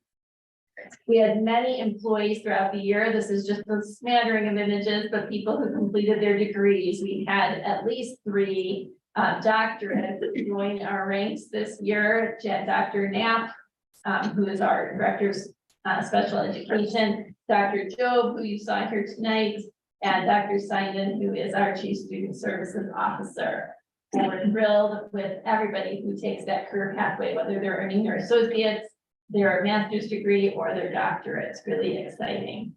We had many employees throughout the year. This is just a smattering of images, but people who completed their degrees. We had at least 3 doctorates join our ranks this year. Dr. Knapp, who is our director of special education, Dr. Job, who you saw here tonight, and Dr. Simon, who is our chief student services officer. And we're thrilled with everybody who takes that career pathway, whether they're earning their associates, their master's degree, or their doctorate. It's really exciting.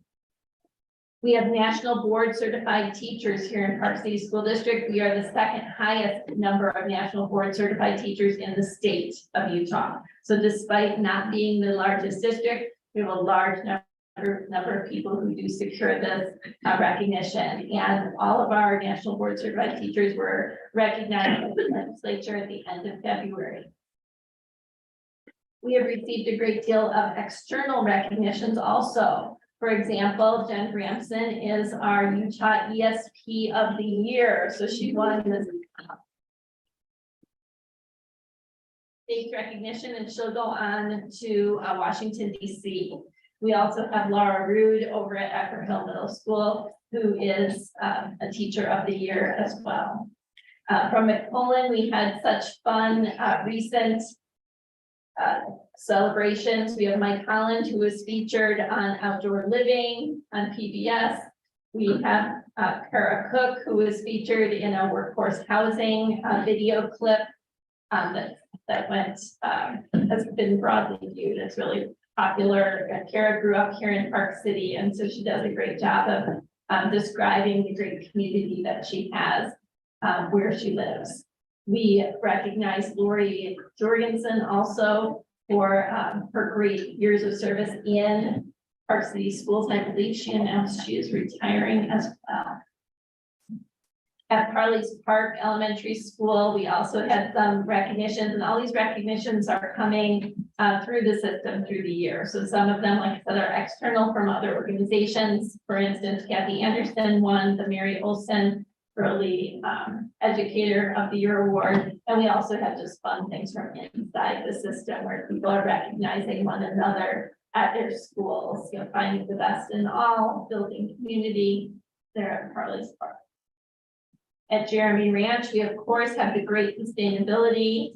We have national board certified teachers here in Park City School District. We are the second highest number of national board certified teachers in the state of Utah. So despite not being the largest district, we have a large number of people who do secure this recognition. And all of our national board certified teachers were recognized by the legislature at the end of February. We have received a great deal of external recognitions also. For example, Jen Bramson is our Utah ESP of the Year. So she won this state recognition, and she'll go on to Washington, D.C. We also have Laura Rude over at Ecker Hill Middle School, who is a teacher of the year as well. From McMullen, we had such fun recent celebrations. We have Mike Holland, who was featured on Outdoor Living on PBS. We have Kara Cook, who was featured in a workforce housing video clip that has been broadly viewed. It's really popular. Kara grew up here in Park City, and so she does a great job of describing the great community that she has where she lives. We recognize Lori Jorgensen also for her great years of service in Park City Schools. And I believe she announced she is retiring as well. At Parley's Park Elementary School, we also had some recognitions, and all these recognitions are coming through the system through the year. So some of them, like I said, are external from other organizations. For instance, Kathy Anderson won the Mary Olson Early Educator of the Year award. And we also have just fun things from inside the system where people are recognizing one another at their schools, you know, finding the best in all, building community there at Parley's Park. At Jeremy Ranch, we of course have the great sustainability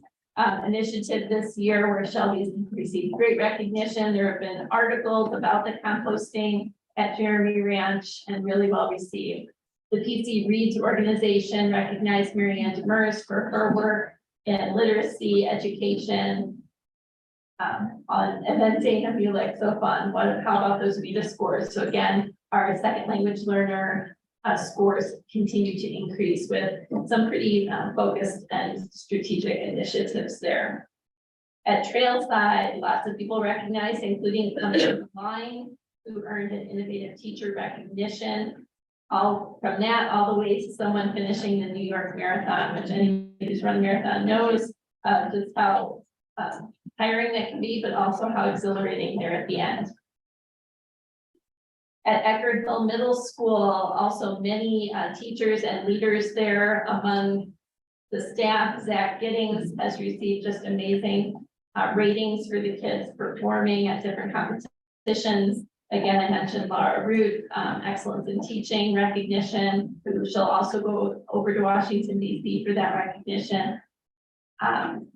initiative this year where Shelby's received great recognition. There have been articles about the composting at Jeremy Ranch and really well received. The PC Reads organization recognized Marianne Demers for her work in literacy education on eventing. I feel like so fun. How about those Vita scores? So again, our second language learner scores continue to increase with some pretty focused and strategic initiatives there. At Trailside, lots of people recognized, including Line, who earned an innovative teacher recognition. All from that, all the way to someone finishing the New York Marathon, which anyone who's run marathon knows just how tiring that can be, but also how exhilarating there at the end. At Eckerd Hill Middle School, also many teachers and leaders there. Among the staff, Zach Giddings has received just amazing ratings for the kids performing at different competitions. Again, I mentioned Laura Root, excellence in teaching recognition, who shall also go over to Washington, D.C. for that recognition.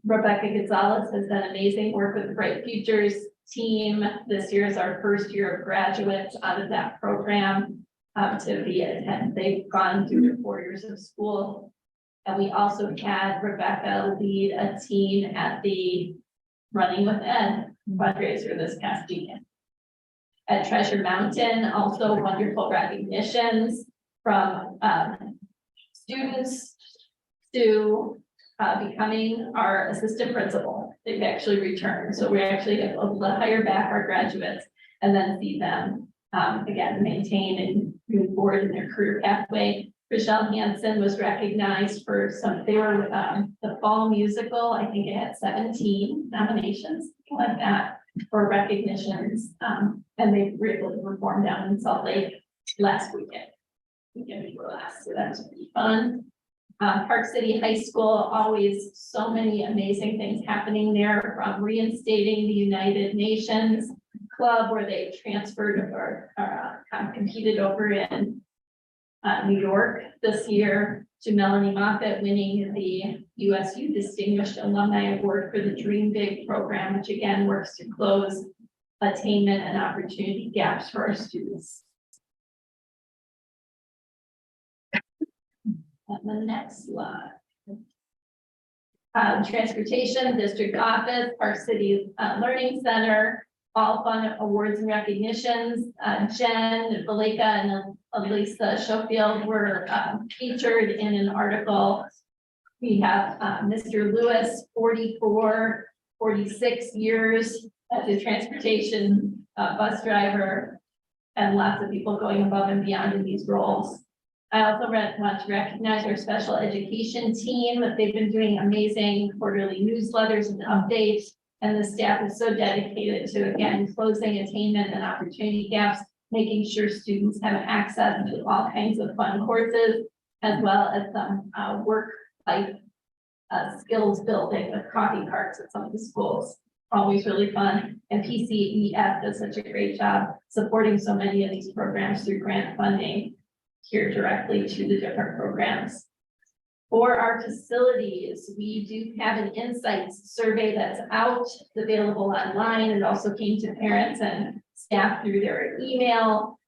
Rebecca Gonzalez has done amazing work with the Bright Futures team. This year is our first year of graduates out of that program. They've gone through their 4 years of school. And we also had Rebecca lead a team at the Running with Ed fundraiser this past weekend. At Treasure Mountain, also wonderful recognitions from students to becoming our assistant principal. They've actually returned, so we're actually able to hire back our graduates and then see them again maintain and move forward in their career pathway. Rochelle Hansen was recognized for the fall musical. I think it had 17 nominations, something like that, for recognitions. And they were able to perform down in Salt Lake last weekend before last, so that's pretty fun. Park City High School, always so many amazing things happening there, from reinstating the United Nations Club, where they transferred or competed over in New York this year, to Melanie Moffett winning the USU Distinguished Alumni Award for the Dream Big program, which again works to close attainment and opportunity gaps for our students. And the next slide. Transportation, district office, Park City Learning Center, all fun awards and recognitions. Jen Valeka and Elisa Schofield were featured in an article. We have Mr. Lewis, 46 years as a transportation bus driver, and lots of people going above and beyond in these roles. I also want to recognize our special education team. They've been doing amazing quarterly newsletters and updates, and the staff is so dedicated to, again, closing attainment and opportunity gaps, making sure students have access to all kinds of fun courses, as well as some work life skills building with coffee carts at some of the schools. Always really fun. And PCEF does such a great job supporting so many of these programs through grant funding here directly to the different programs. For our facilities, we do have an insights survey that's out, available online. It also came to parents and staff through their email.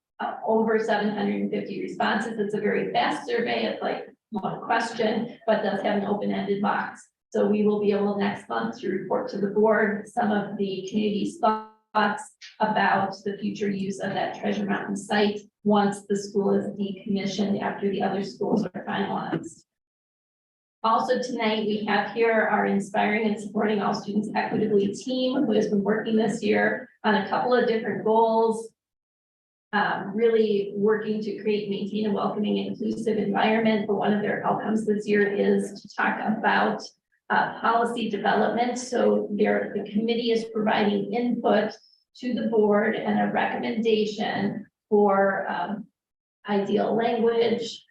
Over 750 responses. It's a very fast survey. It's like one question, but does have an open-ended box. So we will be able next month to report to the board some of the community's thoughts about the future use of that Treasure Mountain site once the school is decommissioned after the other schools are finalized. Also tonight, we have here our Inspiring and Supporting All Students Equitably team, who has been working this year on a couple of different goals. Really working to create, maintain a welcoming and inclusive environment. But one of their outcomes this year is to talk about policy development. So the committee is providing input to the board and a recommendation for ideal language.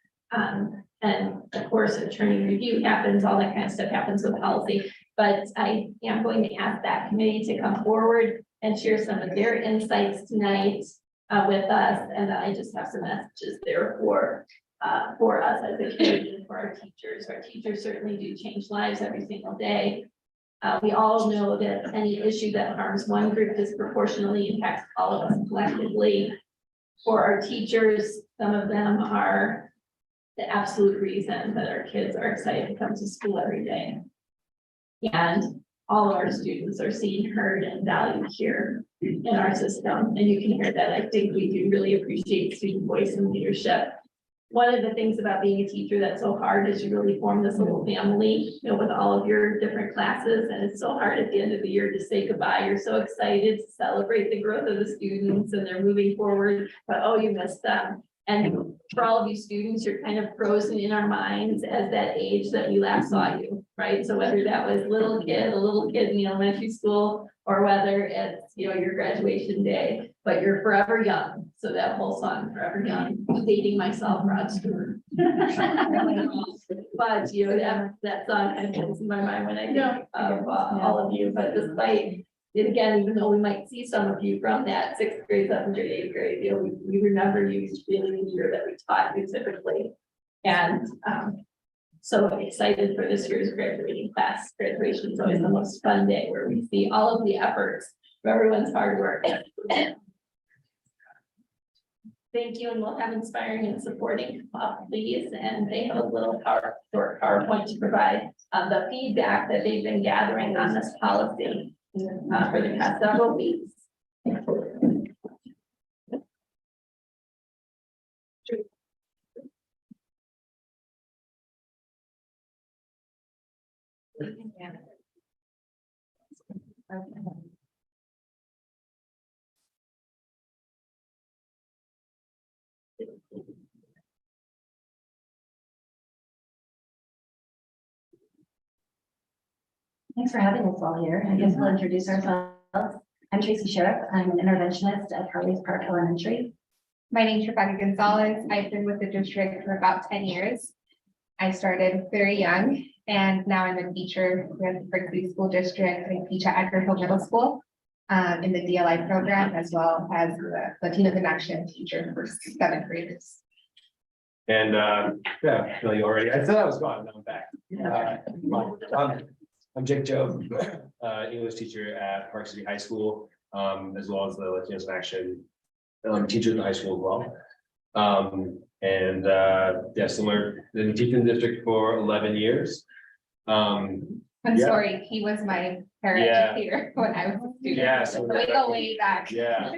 And of course, attorney review happens, all that kind of stuff happens with policy. But I am going to ask that committee to come forward and share some of their insights tonight with us. And then I just have some messages there for us as a community and for our teachers. Our teachers certainly do change lives every single day. We all know that any issue that harms one group disproportionately impacts all of us collectively. For our teachers, some of them are the absolute reason that our kids are excited to come to school every day. And all of our students are seen, heard, and valued here in our system. And you can hear that. I think we do really appreciate student voice and leadership. One of the things about being a teacher that's so hard is you really form this little family, you know, with all of your different classes. And it's so hard at the end of the year to say goodbye. You're so excited to celebrate the growth of the students and they're moving forward, but oh, you missed them. And for all of you students, you're kind of frozen in our minds as that age that we last saw you, right? So whether that was a little kid in the elementary school, or whether it's, you know, your graduation day, but you're forever young. So that whole song, Forever Young, dating myself, Rod Stewart. But you know, that song kind of comes in my mind when I think of all of you, but despite it, again, even though we might see some of you from that 6th grade, 7th grade, 8th grade, you know, we remember you being in the year that we taught you typically. And so excited for this year's graduating class. Graduation is always the most fun day where we see all of the efforts of everyone's hard work. Thank you, and we'll have inspiring and supporting please, and they have a little short PowerPoint to provide the feedback that they've been gathering on this policy for the past several weeks. Thanks for having us all here. I guess we'll introduce ourselves. I'm Tracy Sheriff. I'm an interventionist at Harley's Park Elementary. My name is Rebecca Gonzalez. I've been with the district for about 10 years. I started very young and now I'm a teacher here at the Park City School District. I teach at Edgar Hill Middle School in the DLI program, as well as the Latino Connection teacher for 7th graders. And yeah, no, you already, I said I was gone, now I'm back. I'm Jake Joe, English teacher at Park City High School, as well as the Latinos in Action teacher in the high school as well. Yeah, similar, been teaching the district for 11 years. I'm Yeah. sorry, he was my paraeducator when I was a student. Yeah, So so we go way back. Yeah.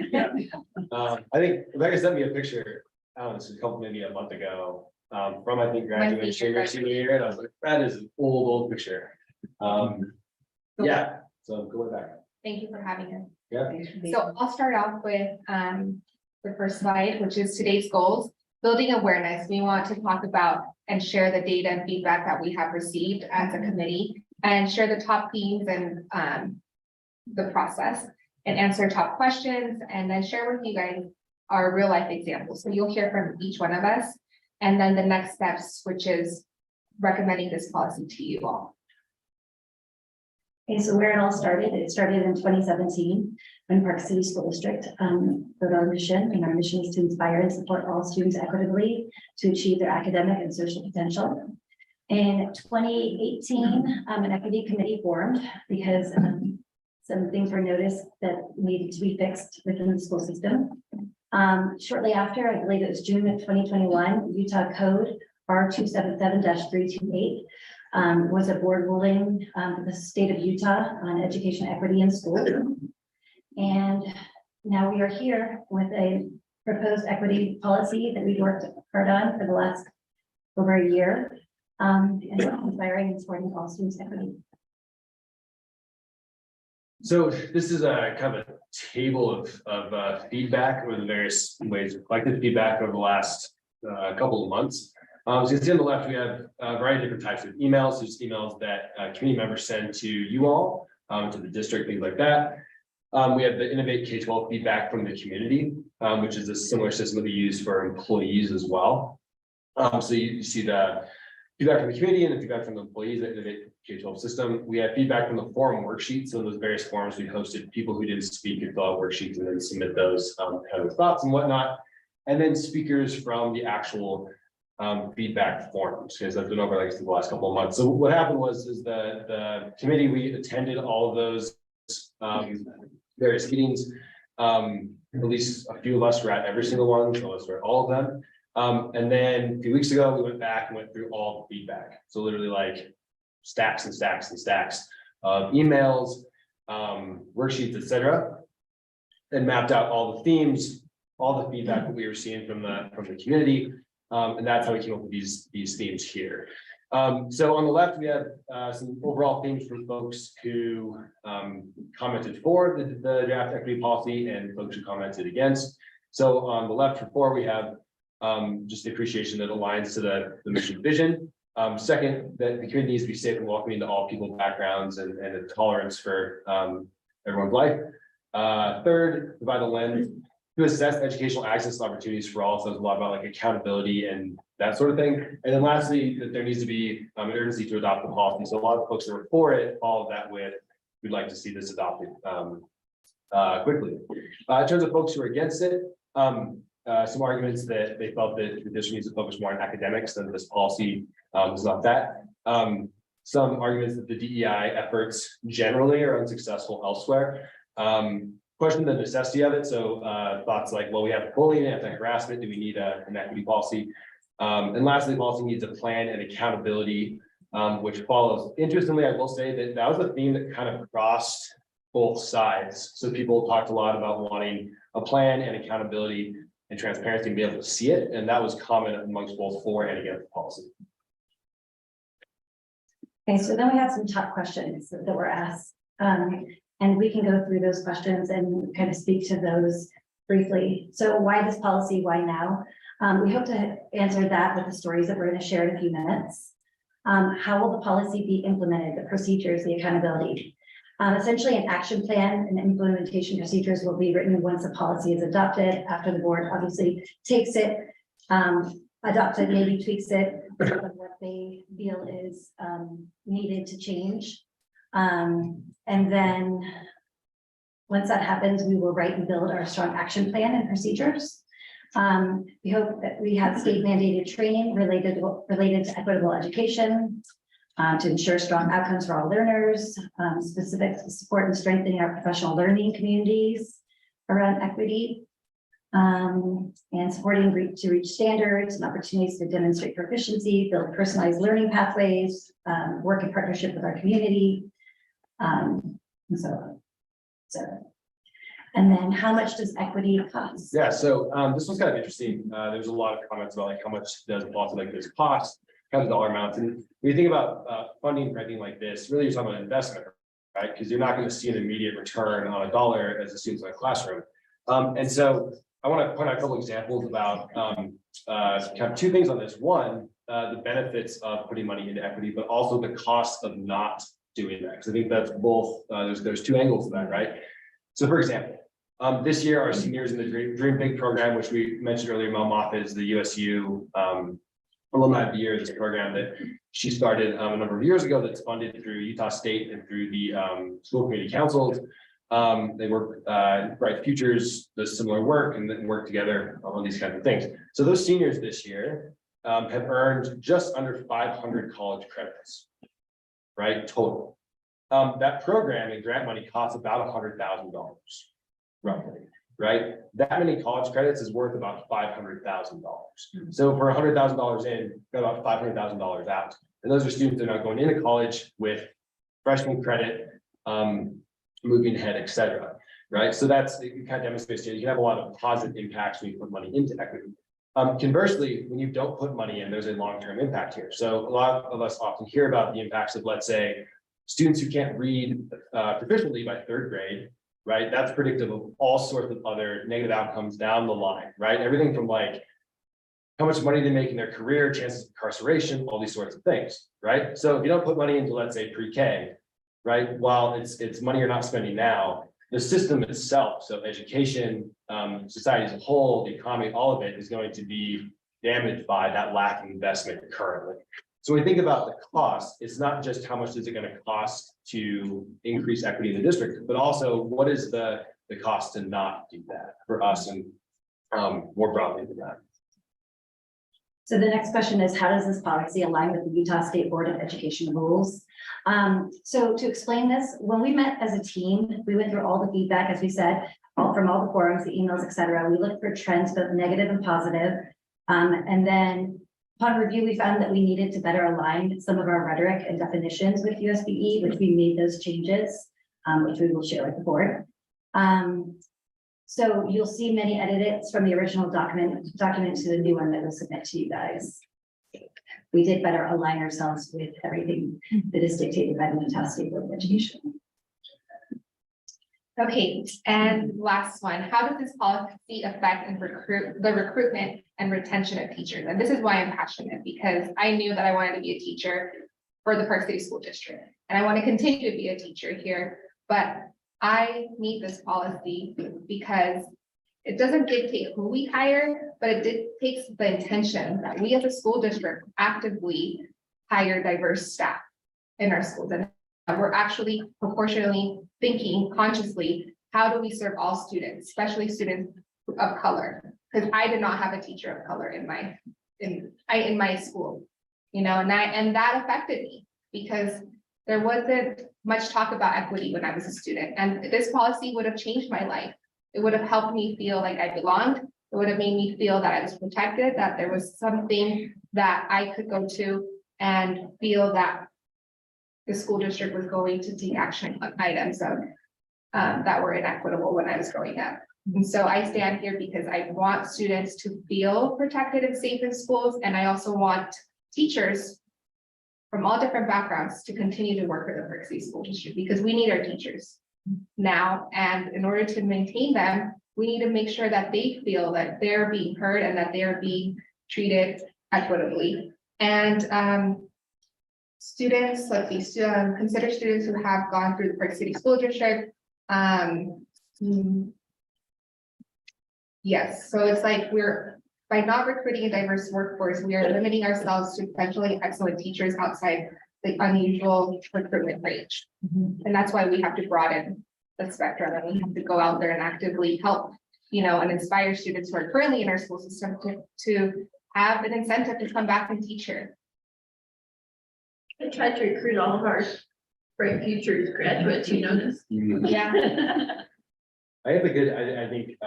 I think Rebecca sent me a picture, I don't know, this was a couple, maybe a month ago, from I think graduation or senior year, and I was like, that is an old picture. Yeah, so going back. Thank you for having us. Yeah. So I'll start off with the first slide, which is today's goals. Building awareness. We want to talk about and share the data and feedback that we have received as a committee and share the top themes and the process and answer top questions and then share with you guys our real life examples. So you'll hear from each one of us. And then the next steps, which is recommending this policy to you all. Okay, so where it all started, it started in 2017 when Park City School District wrote our mission, and our mission is to inspire and support all students equitably to achieve their academic and social potential. In 2018, an equity committee formed because some things were noticed that needed to be fixed within the school system. Shortly after, I believe it was June of 2021, Utah Code R277-328 was a board ruling for the state of Utah on education equity in schools. And now we are here with a proposed equity policy that we've worked hard on for the last over a year, and inspiring and supporting all students equity. So this is a kind of a table of feedback or the various ways of collected feedback over the last couple of months. So you can see on the left, we have a variety of different types of emails. There's emails that community members send to you all, to the district, things like that. We have the Innovate K-12 feedback from the community, which is a similar system that we use for employees as well. So you see the feedback from the community and the feedback from the employees that Innovate K-12 system. We have feedback from the forum worksheets. So those various forums we hosted, people who didn't speak could fill out worksheets and then submit those kind of thoughts and whatnot. And then speakers from the actual feedback forums, because I've been over like the last couple of months. So what happened was the committee, we attended all of those various meetings. At least a few of us were at every single one, so us were at all of them. And then a few weeks ago, we went back and went through all the feedback. So literally like stacks and stacks and stacks of emails, worksheets, etc., and mapped out all the themes, all the feedback that we were seeing from the community. And that's how we came up with these themes here. So on the left, we have some overall themes from folks who commented for the draft equity policy and folks who commented against. So on the left for we have just the appreciation that aligns to the mission vision. Second, that the community needs to be safe and welcoming to all people's backgrounds and a tolerance for everyone's life. Third, provide a lens to assess educational access and opportunities for all. So there's a lot about like accountability and that sort of thing. And then lastly, that there needs to be an urgency to adopt the policy. So a lot of folks that were for it, followed that with, we'd like to see this adopted quickly. In terms of folks who are against it, some arguments that they felt that the district needs to focus more on academics, than this policy It's not that. Some arguments that the DEI efforts generally are unsuccessful elsewhere. Question the necessity of it. So thoughts like, well, we have bullying, anti-harassment. Do we need an equity policy? And lastly, policy needs a plan and accountability, which follows. Interestingly, I will say that that was a theme that kind of crossed both sides. So people talked a lot about wanting a plan and accountability and transparency and be able to see it. And that was common amongst both for and against the policy. Okay, so then we have some top questions that were asked. And we can go through those questions and kind of speak to those briefly. So why this policy, why now? We hope to answer that with the stories that we're going to share in a few minutes. How will the policy be implemented, the procedures, the accountability? Essentially an action plan and implementation procedures will be written once a policy is adopted, after the board obviously takes it, adopts it, maybe tweaks it, what they feel is needed to change. And then once that happens, we will write and build our strong action plan and procedures. We hope that we have state mandated training related to equitable education to ensure strong outcomes for all learners, specific support and strengthening our professional learning communities around equity, and supporting to reach standards and opportunities to demonstrate proficiency, build personalized learning pathways, work in partnership with our community, and so on. So, and then how much does equity cost? Yeah, so this was kind of interesting. There's a lot of comments about like how much does a policy like this cost, kind of dollar amounts. And when you think about funding for anything like this, really you're talking about investment, right? Because you're not going to see an immediate return on a dollar as a student's in a classroom. And so I want to point out a couple examples about kind of two things on this. One, the benefits of putting money into equity, but also the cost of not doing that. Because I think that's both, there's two angles to that, right? So for example, this year, our seniors in the Dream Big program, which we mentioned earlier, Mel Moff is the USU Alumni of the Year, this program that she started a number of years ago that's funded through Utah State and through the school community councils. They work, Bright Futures does similar work and then work together on these kinds of things. So those seniors this year have earned just under 500 college credits, right, total. That program and grant money costs about $100,000, roughly, right? That many college credits is worth about $500,000. So for $100,000 in, got about $500,000 out. And those are students that are not going into college with freshman credit, moving ahead, et cetera, right? So that's, it kind of demonstrates you can have a lot of positive impacts when you put money into equity. Conversely, when you don't put money in, there's a long-term impact here. So a lot of us often hear about the impacts of, let's say, students who can't read proficiently by third grade, right? That's predictive of all sorts of other negative outcomes down the line, right? Everything from like how much money they make in their career, chances of incarceration, all these sorts of things, right? So if you don't put money into, let's say, pre-K, right? While it's money you're not spending now, the system itself, so education, society as a whole, the economy, all of it is going to be damaged by that lack of investment currently. So when we think about the cost, it's not just how much is it going to cost to increase equity in the district, but also what is the cost to not do that for us and more broadly than that. So the next question is, how does this policy align with the Utah State Board of Education rules? So to explain this, when we met as a team, we went through all the feedback, as we said, from all the forums, the emails, et cetera. We looked for trends, both negative and positive. And then upon review, we found that we needed to better align some of our rhetoric and definitions with USBE, which we made those changes, which we will share with the board. So you'll see many edits from the original document to the new one that we'll submit to you guys. We did better align ourselves with everything that is dictated by the Utah State Board of Education. Okay, and last one, how does this policy affect and the recruitment and retention of teachers? And this is why I'm passionate, because I knew that I wanted to be a teacher for the Park City School District. And I want to continue to be a teacher here, but I need this policy because it doesn't dictate who we hire, but it dictates the intention that we as a school district actively hire diverse staff in our schools. And we're actually proportionally thinking consciously, how do we serve all students, especially students of color? Because I did not have a teacher of color in my school. and that affected me because there wasn't much talk about equity when I was a student, and this policy would have changed my life. It would have helped me feel like I belonged. It would have made me feel that I was protected, that there was something that I could go to and feel that the school district was going to take action on items of that were inequitable when I was growing up. And so I stand here because I want students to feel protected and safe in schools, and I also want teachers from all different backgrounds to continue to work for the Park City School District, because we need our teachers now, and in order to maintain them, we need to make sure that they feel that they're being heard and that they're being treated equitably. And students, let's see, consider students who have gone through the Park City School District. Yes, so it's like by not recruiting a diverse workforce, we are limiting ourselves to potentially excellent teachers outside the unusual recruitment range. And that's why we have to broaden the spectrum, and we have to go out there and actively help, and inspire students who are currently in our school system to have an incentive to come back and teach here. I tried to recruit all of our bright futures graduates, you notice. Yeah. I have a good, I think,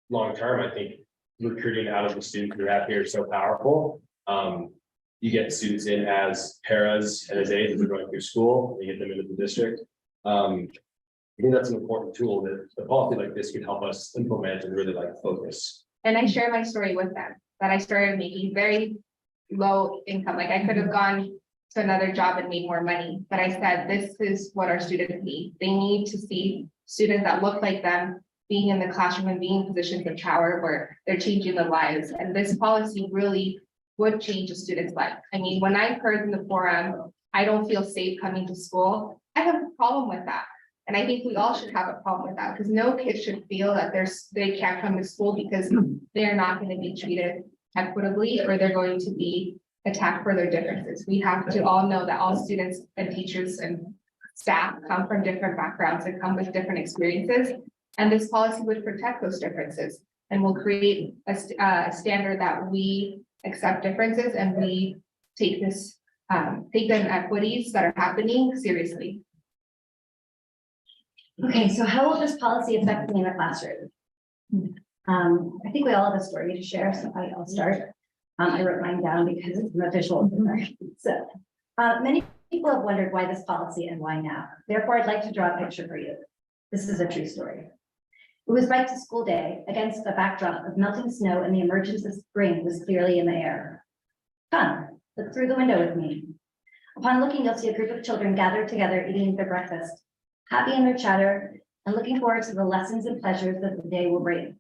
long term, I think recruiting out of the students who have here is so powerful. You get students in as paras and as aides as they're going through school, you get them into the district. I think that's an important tool that a policy like this can help us implement and really focus. And I share my story with them, that I started making very low income, like I could have gone to another job and made more money, but I said, this is what our students need. They need to see students that look like them being in the classroom and being in positions of power where they're changing their lives. And this policy really would change a student's life. I mean, when I heard in the forum, I don't feel safe coming to school, I have a problem with that. And I think we all should have a problem with that, because no kid should feel that they can't come to school because they're not going to be treated equitably, or they're going to be attacked for their differences. We have to all know that all students and teachers and staff come from different backgrounds and come with different experiences. And this policy would protect those differences and will create a standard that we accept differences and we take the inequities that are happening seriously. Okay, so how will this policy affect me in the classroom? I think we all have a story to share, so I'll start. I wrote mine down because it's an official. So many people have wondered why this policy and why now. Therefore, I'd like to draw a picture for you. This is a true story. It was Bike to School Day against the backdrop of melting snow, and the emergence of spring was clearly in the air. Come, look through the window with me. Upon looking, you'll see a group of children gathered together eating their breakfast, happy in their chatter and looking forward to the lessons and pleasures that the day will bring.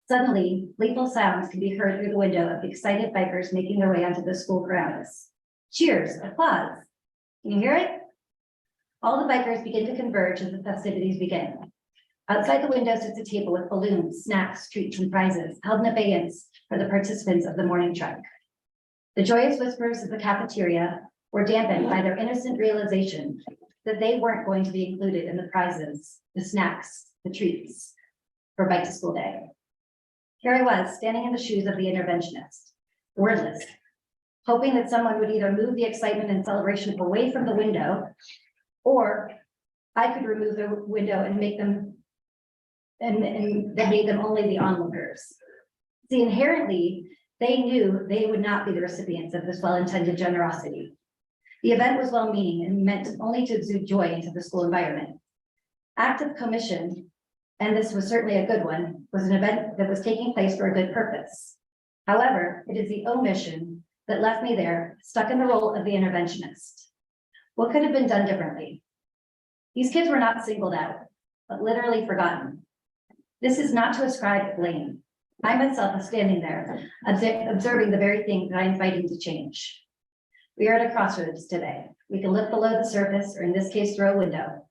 Suddenly, gleeful sounds can be heard through the window of excited bikers making their way onto the school grounds. Cheers, applause. Can you hear it? All the bikers begin to converge as the festivities begin. Outside the window sits a table with balloons, snacks, treats, and prizes held in abeyance for the participants of the morning trek. The joyous whispers of the cafeteria were dampened by their innocent realization that they weren't going to be included in the prizes, the snacks, the treats for Bike to School Day. Here I was, standing in the shoes of the interventionist, wordless, hoping that someone would either move the excitement and celebration away from the window, or I could remove the window and make them, and that made them only the onlookers. See, inherently, they knew they would not be the recipients of this well-intended generosity. The event was well-meaning and meant only to exude joy into the school environment. Active commission, and this was certainly a good one, was an event that was taking place for a good purpose. However, it is the omission that left me there, stuck in the role of the interventionist. What could have been done differently? These kids were not singled out, but literally forgotten. This is not to ascribe blame. I myself was standing there, observing the very thing that I am fighting to change. We are at a crossroads today. We can look below the surface, or in this case, through a window.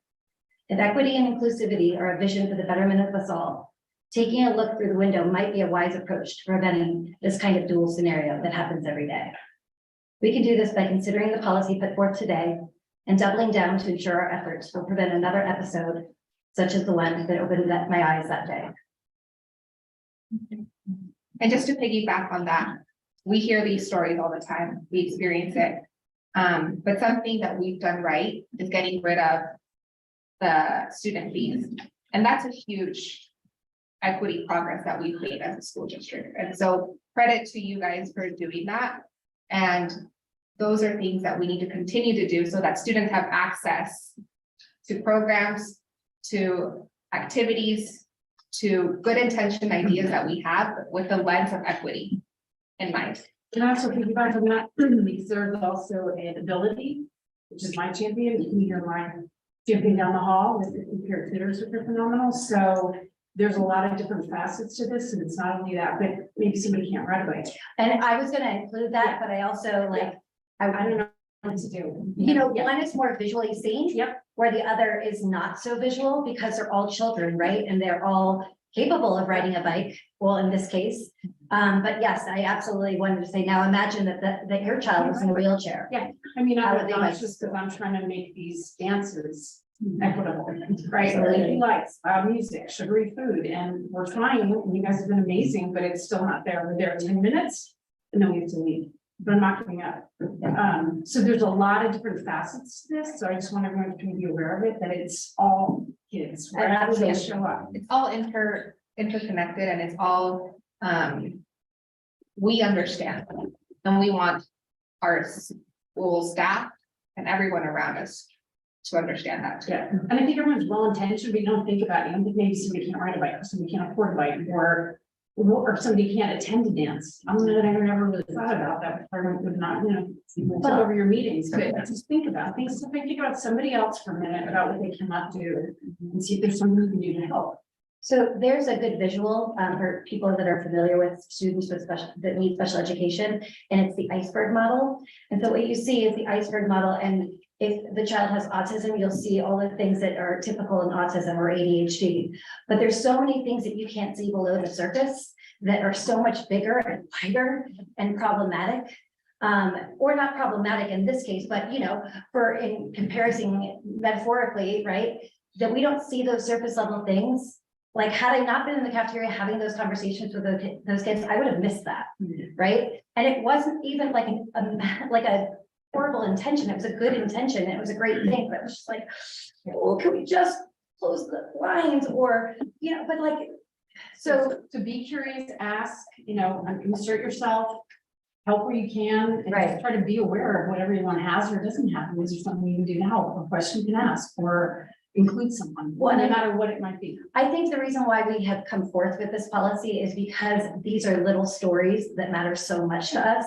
If equity and inclusivity are a vision for the betterment of us all, taking a look through the window might be a wise approach to preventing this kind of dual scenario that happens every day. We can do this by considering the policy put forth today and doubling down to ensure our efforts will prevent another episode such as the one that opened my eyes that day. And just to piggyback on that, we hear these stories all the time, we experience it. But something that we've done right is getting rid of the student fees. And that's a huge equity progress that we've made as a school district. And so credit to you guys for doing that. And those are things that we need to continue to do so that students have access to programs, to activities, to good intention ideas that we have with the lens of equity in mind. And also piggyback on that, because there's also an ability, which is my champion, you can hear mine jumping down the hall with the peer tutors, which are phenomenal, so there's a lot of different facets to this, and it's not only that, but maybe somebody can't ride a bike. And I was gonna include that, but I also like, I don't know what to do. you know, one is more visually seen. Yep. Where the other is not so visual because they're all children, right? And they're all capable of riding a bike, well, in this case. But yes, I absolutely wanted to say, now imagine that your child was in a wheelchair. Yeah, I mean, How I would would they not like- just because I'm trying to make these dancers equitable, right? Absolutely. LED lights, loud music, sugary food, and we're trying, and you guys have been amazing, but it's still not there. We're there 10 minutes and then we have to leave, but I'm not giving up. So there's a lot of different facets to this, so I just want everyone to be aware of it, that it's all kids. Wherever they show up. It's all interconnected and it's all, we understand. And we want our school staff and everyone around us to understand that too. Yeah, and I think everyone's well intentioned, but you don't think about it, you don't think maybe somebody can't ride a bike, or somebody can't afford a bike, or somebody can't attend a dance. I never really thought about that, department would not, took over your meetings, but just think about things, think about somebody else for a minute, about what they cannot do, and see if there's something you can do to help. So there's a good visual for people that are familiar with students with that need special education, and it's the iceberg model. And so what you see is the iceberg model, and if the child has autism, you'll see all the things that are typical in autism or ADHD. But there's so many things that you can't see below the surface that are so much bigger and wider and problematic. Or not problematic in this case, but for in comparison metaphorically, right? That we don't see those surface level things. Like, had I not been in the cafeteria having those conversations with those kids, I would have missed that, right? And it wasn't even like a horrible intention. It was a good intention. It was a great thing, but it was just like, well, can we just close the blinds or, but like, so. To be curious, ask, insert yourself, help where you can, and just try to be aware of what everyone has or doesn't have. Is there something you can do to help? A question you can ask or include someone, no matter what it might be. I think the reason why we have come forth with this policy is because these are little stories that matter so much to us.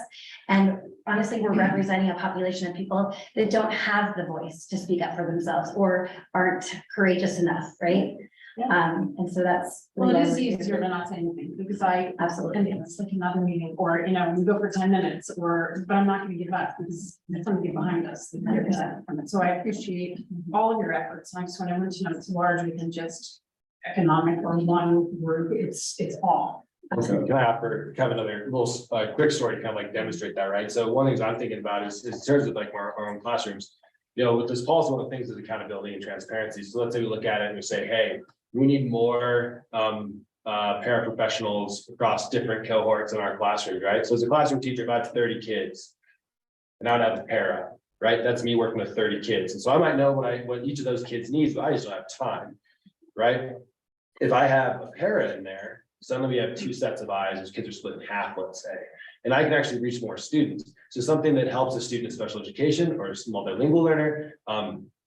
And honestly, we're representing a population of people that don't have the voice to speak up for themselves or aren't courageous enough, right? Yeah. And so that's. Well, it is easier to not say anything because absolutely, and it's like another meeting or, we go for 10 minutes but I'm not going to give up because there's somebody behind us. 100% from it. So I appreciate all of your efforts. And I just want everyone to know it's larger than just economic or one group. It's all. Okay, can I offer kind of another little quick story to kind of like demonstrate that, right? So one of the things I'm thinking about is in terms of like our own classrooms, with this policy, one of the things is accountability and transparency. So let's say we look at it and we say, hey, we need more paraprofessionals across different cohorts in our classrooms, right? So as a classroom teacher, if I have 30 kids and I would have a para, right? That's me working with 30 kids. And so I might know what each of those kids needs, but I just don't have time, right? If I have a para in there, suddenly we have two sets of eyes, those kids are split in half, let's say, and I can actually reach more students. So something that helps a student in special education or a multilingual learner,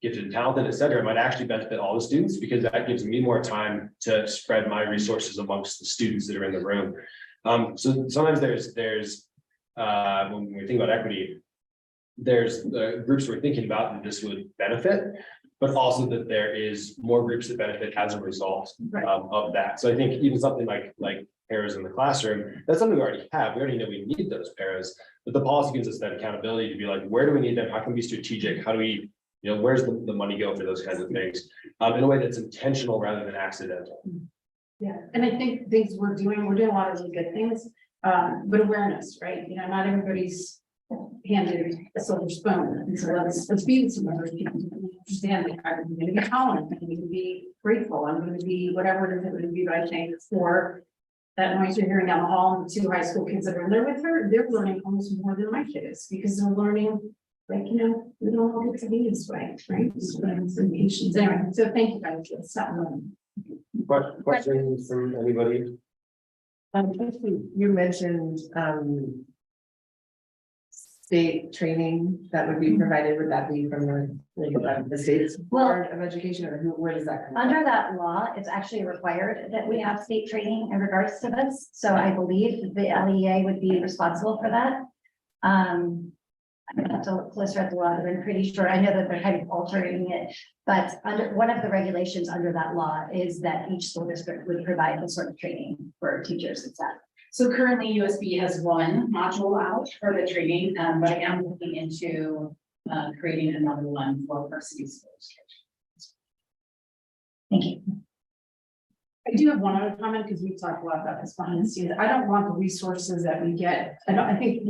gifted and talented, et cetera, might actually benefit all the students because that gives me more time to spread my resources amongst the students that are in the room. So sometimes there's when we think about equity, there's groups we're thinking about that this would benefit, but also that there is more groups that benefit as a result of that. So I think even something like paras in the classroom, that's something we already have. We already know we need those paras, but the policy gives us that accountability to be like, where do we need them? How can we be strategic? How do we, where's the money go for those kinds of things in a way that's intentional rather than accidental? Yeah, and I think things we're doing a lot of really good things, but awareness, right? Not everybody's handed a silver spoon. And so let's be with some of those people to understand that I'm going to be tolerant, I'm going to be grateful, I'm going to be whatever it is I'm going to be right thing for that noise you're hearing down the hall, and the two high school kids that are in there with her, they're learning almost more than my kids, because they're learning, like, you know, we don't all get to be this way, right? Students and patients. Anyway, so thank you guys for that. Questions from anybody? You mentioned, state training that would be provided, would that be from the state's board of education, or where does that come from? Under that law, it's actually required that we have state training in regards to this, so I believe the LEA would be responsible for that. I have to look closer at the law, but I'm pretty sure, I know that they're kind of altering it, but under, one of the regulations under that law is that each school district would provide this sort of training for teachers and staff. So currently USB has one module out for the training, but I am looking into creating another one for Park City schools. Thank you. I do have one other comment, because we've talked a lot about this behind the scenes. I don't want the resources that we get. I think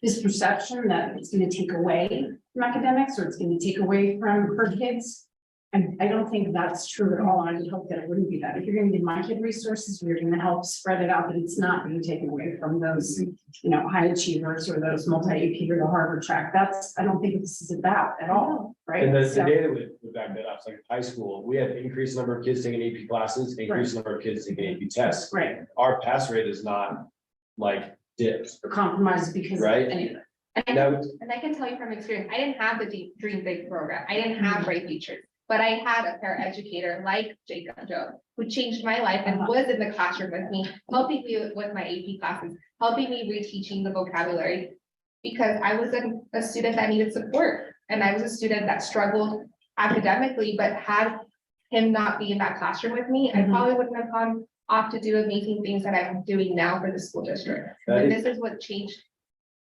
this perception that it's going to take away from academics, or it's going to take away from her kids. And I don't think that's true at all. And I would hope that it wouldn't be that. If you're going to give my kid resources, we're going to help spread it out, but it's not being taken away from those, you know, high achievers or those multi-AP or the Harvard track. That's, I don't think this is about at all, right? And the So- data would back that up. It's like high school, we have increased number of kids taking AP classes, increased number of kids taking AP tests. Right, Our pass rate is not like dipped, compromise because. Right. Anyway. And No. I can tell you from experience, I didn't have the Dream Big program. I didn't have bright futures. But I had a paraeducator like Jacob Joe, who changed my life and was in the classroom with me, helping me with my AP classes, helping me reteaching the vocabulary. Because I was a student that needed support, and I was a student that struggled academically, but had him not be in that classroom with me, I probably wouldn't have gone off to do amazing things that I'm doing now for the school district. That And is- this is what change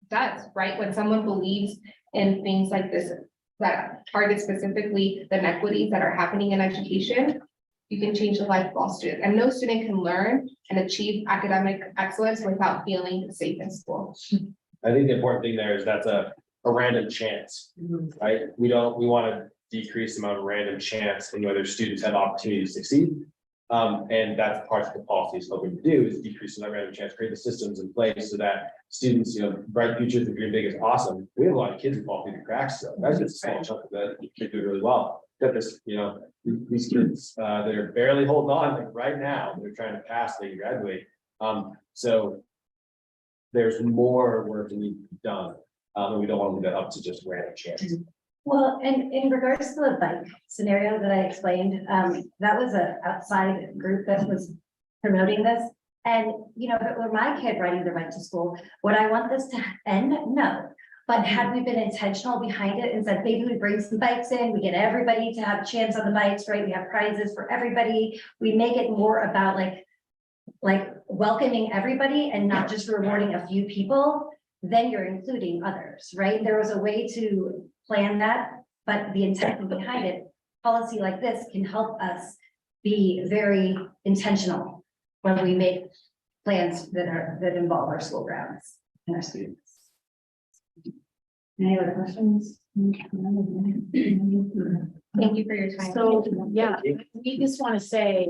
does, right? When someone believes in things like this, that target specifically the inequities that are happening in education, you can change the life of all students. And no student can learn and achieve academic excellence without feeling safe in school. I think the important thing there is that's a random chance, right? We want to decrease the amount of random chance in whether students have opportunity to succeed. And that's part of the policy is hoping to do is decrease that random chance, create the systems in place so that students, you know, bright futures and Dream Big is awesome. We have a lot of kids who fall through the cracks, so that's just a small chunk of that kid do really well. That this, you know, these kids, they're barely holding on like right now, they're trying to pass, they graduate. So there's more work that needs to be done, and we don't want to leave that up to just random chance. Well, and in regards to the bike scenario that I explained, that was an outside group that was promoting this. And, you know, if it were my kid riding their bike to school, would I want this to end? No. But had we been intentional behind it and said, maybe we bring some bikes in, we get everybody to have a chance on the bikes, right? We have prizes for everybody. We make it more about like welcoming everybody and not just rewarding a few people, then you're including others, right? There was a way to plan that, but the intent behind it, policy like this can help us be very intentional when we make plans that involve our school grounds and our students. Any other questions? Thank you for your time. So, yeah, we just want to say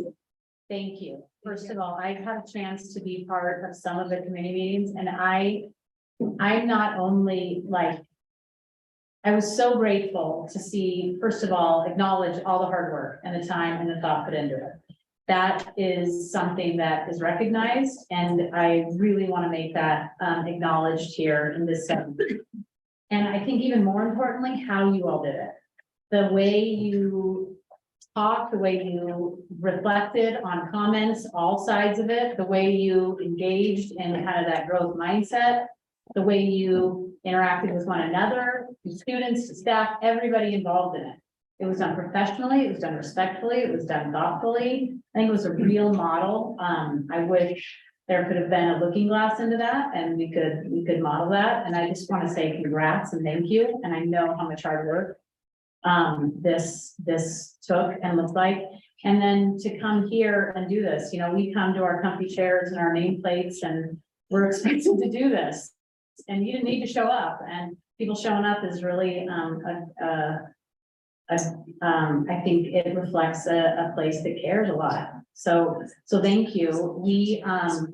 thank you. First of all, I've had a chance to be part of some of the committee meetings, and I'm not only like, I was so grateful to see, first of all, acknowledge all the hard work and the time and the thought put into it. That is something that is recognized, and I really want to make that acknowledged here in this segment. And I think even more importantly, how you all did it. The way you talked, the way you reflected on comments, all sides of it, the way you engaged in kind of that growth mindset, the way you interacted with one another, to students, to staff, everybody involved in it. It was done professionally, it was done respectfully, it was done thoughtfully. I think it was a real model. I wish there could have been a looking glass into that and we could model that. And I just want to say congrats and thank you. And I know how much hard work this took and looked like. And then to come here and do this, you know, we come to our comfy chairs and our nameplates and we're expected to do this. And you didn't need to show up, and people showing up is really I think it reflects a place that cares a lot. So thank you. We, as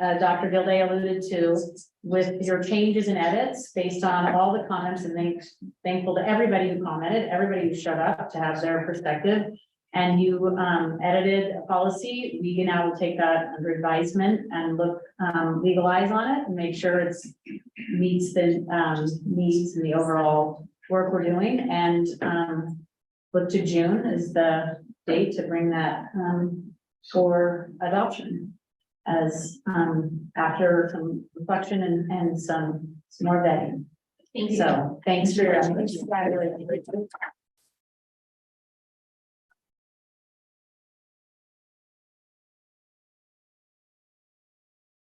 Dr. Gilday alluded to, with your changes and edits based on all the comments, and thankful to everybody who commented, everybody who showed up to have their perspective. And you edited a policy, we now will take that under advisement and look, legalize on it and make sure it's meets the needs and the overall work we're doing. And look to June is the date to bring that for adoption as after some reflection and some more vetting. Thank you. So thanks for your.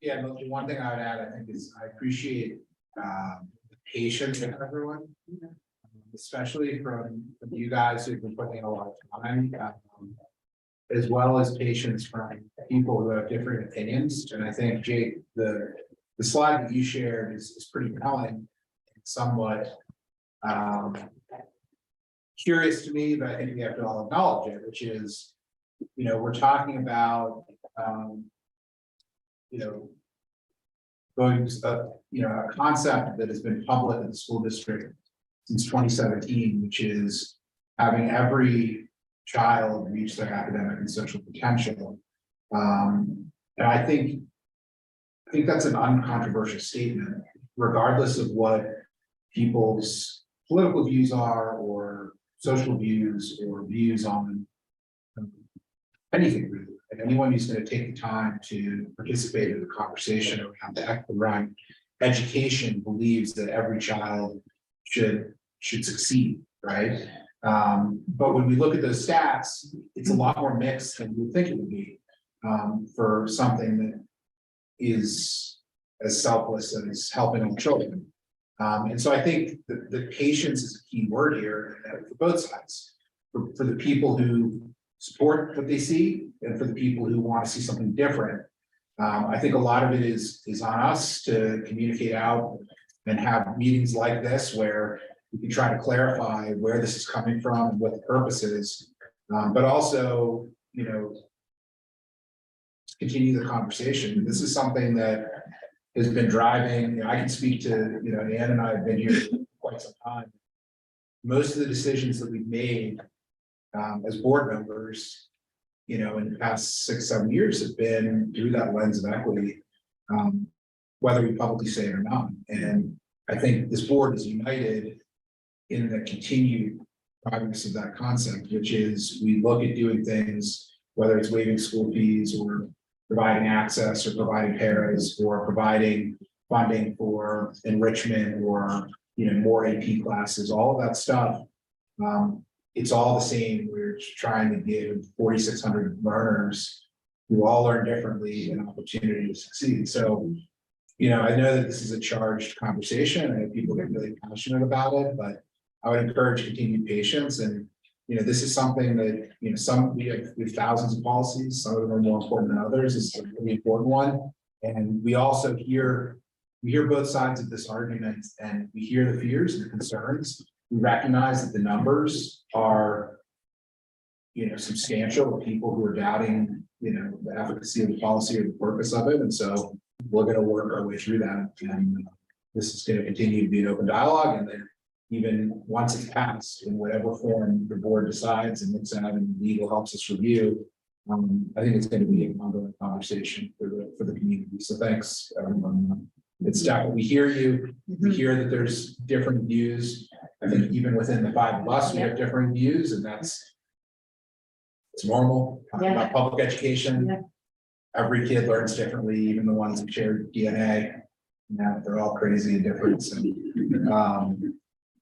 Yeah, but the one thing I would add, I think, is I appreciate the patience of everyone. Especially from you guys who've been putting in a lot of time. As well as patience from people who have different opinions. And I think, Jake, the slide that you shared is pretty telling, somewhat curious to me, but I think we have to all acknowledge it, which is, we're talking about going a concept that has been public in the school district since 2017, which is having every child reach their academic and social potential. And I think that's an uncontroversial statement, regardless of what people's political views are, or social views, or views on anything really. And anyone who's going to take the time to participate in the conversation around education believes that every child should succeed, right? But when we look at those stats, it's a lot more mixed than you would think it would be for something that is as selfless as helping our children. And so I think the patience is a key word here for both sides, for the people who support what they see and for the people who want to see something different. I think a lot of it is on us to communicate out and have meetings like this where we can try to clarify where this is coming from and what the purpose is, but also, continue the conversation. This is something that has been driving, I can speak to, Ann and I have been here quite some time. Most of the decisions that we've made as board members, in the past 6-7 years have been through that lens of equity, whether we publicly say it or not. And I think this board is united in the continued progress of that concept, which is we look at doing things, whether it's waiving school fees or providing access or providing paras or providing funding for enrichment or, more AP classes, all of that stuff. It's all the same. We're trying to give 4,600 learners who all learn differently an opportunity to succeed. So, I know that this is a charged conversation and people get really passionate about it, but I would encourage continued patience. And, this is something that, we have thousands of policies, some of them are more important than others. It's a really important one. And we also hear both sides of this argument, and we hear the fears and the concerns. We recognize that the numbers are, substantial of people who are doubting, the efficacy of the policy or the purpose of it. And so we're going to work our way through that. And this is going to continue to be an open dialogue. And then even once it's passed, in whatever form the board decides and looks at and legal helps us review, I think it's going to be an ongoing conversation for the community. So thanks, everyone. It's definitely, we hear you. We hear that there's different views. I think even within the 5 of us, we have different views, and it's normal. Talking about public education. Every kid learns differently, even the ones who share DNA. They're all crazy and different. So,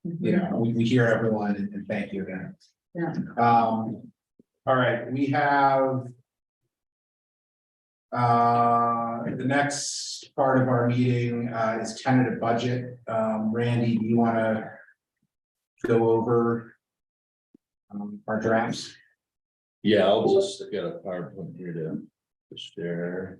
we hear everyone, and thank you again. All right, we have the next part of our meeting is tentative budget. Randy, do you want to go over our drafts? Yeah, I'll just get a PowerPoint here to share.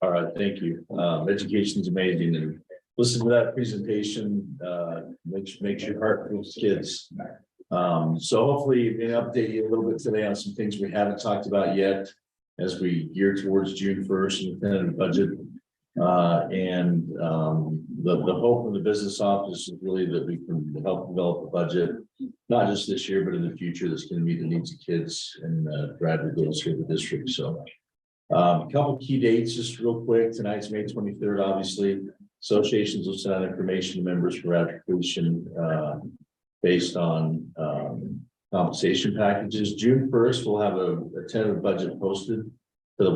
All right, thank you. Education is amazing, and listen to that presentation, makes your heart feel kids. So hopefully we can update you a little bit today on some things we haven't talked about yet as we gear towards June 1st and the tentative budget. The hope of the business office is really that we can help develop a budget, not just this year, but in the future, that's going to meet the needs of kids and drive the goals here in the district. So a couple key dates, just real quick. Tonight's May 23rd, obviously. Associations will send out information to members for application based on compensation packages. June 1st, we'll have a tentative budget posted to the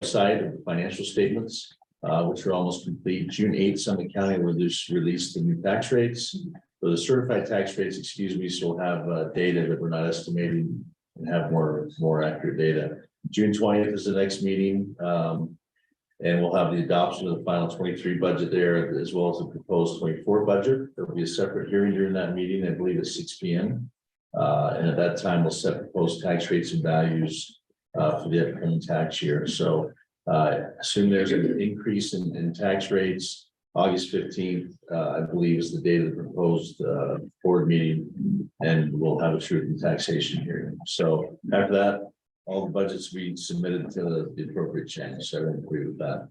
website of the financial statements, which are almost complete. June 8th, Summit County will release the new tax rates, or the certified tax rates, excuse me. So we'll have data that we're not estimating and have more accurate data. June 20th is the next meeting. And we'll have the adoption of the final 23 budget there, as well as the proposed 24 budget. There'll be a separate hearing during that meeting, I believe at 6 p.m. And at that time, we'll set proposed tax rates and values for the upcoming tax year. So assume there's an increase in tax rates. August 15th, I believe, is the date of the proposed board meeting, and we'll have a truth and taxation hearing. So after that, all the budgets we submitted to the appropriate channel. So I don't agree with that.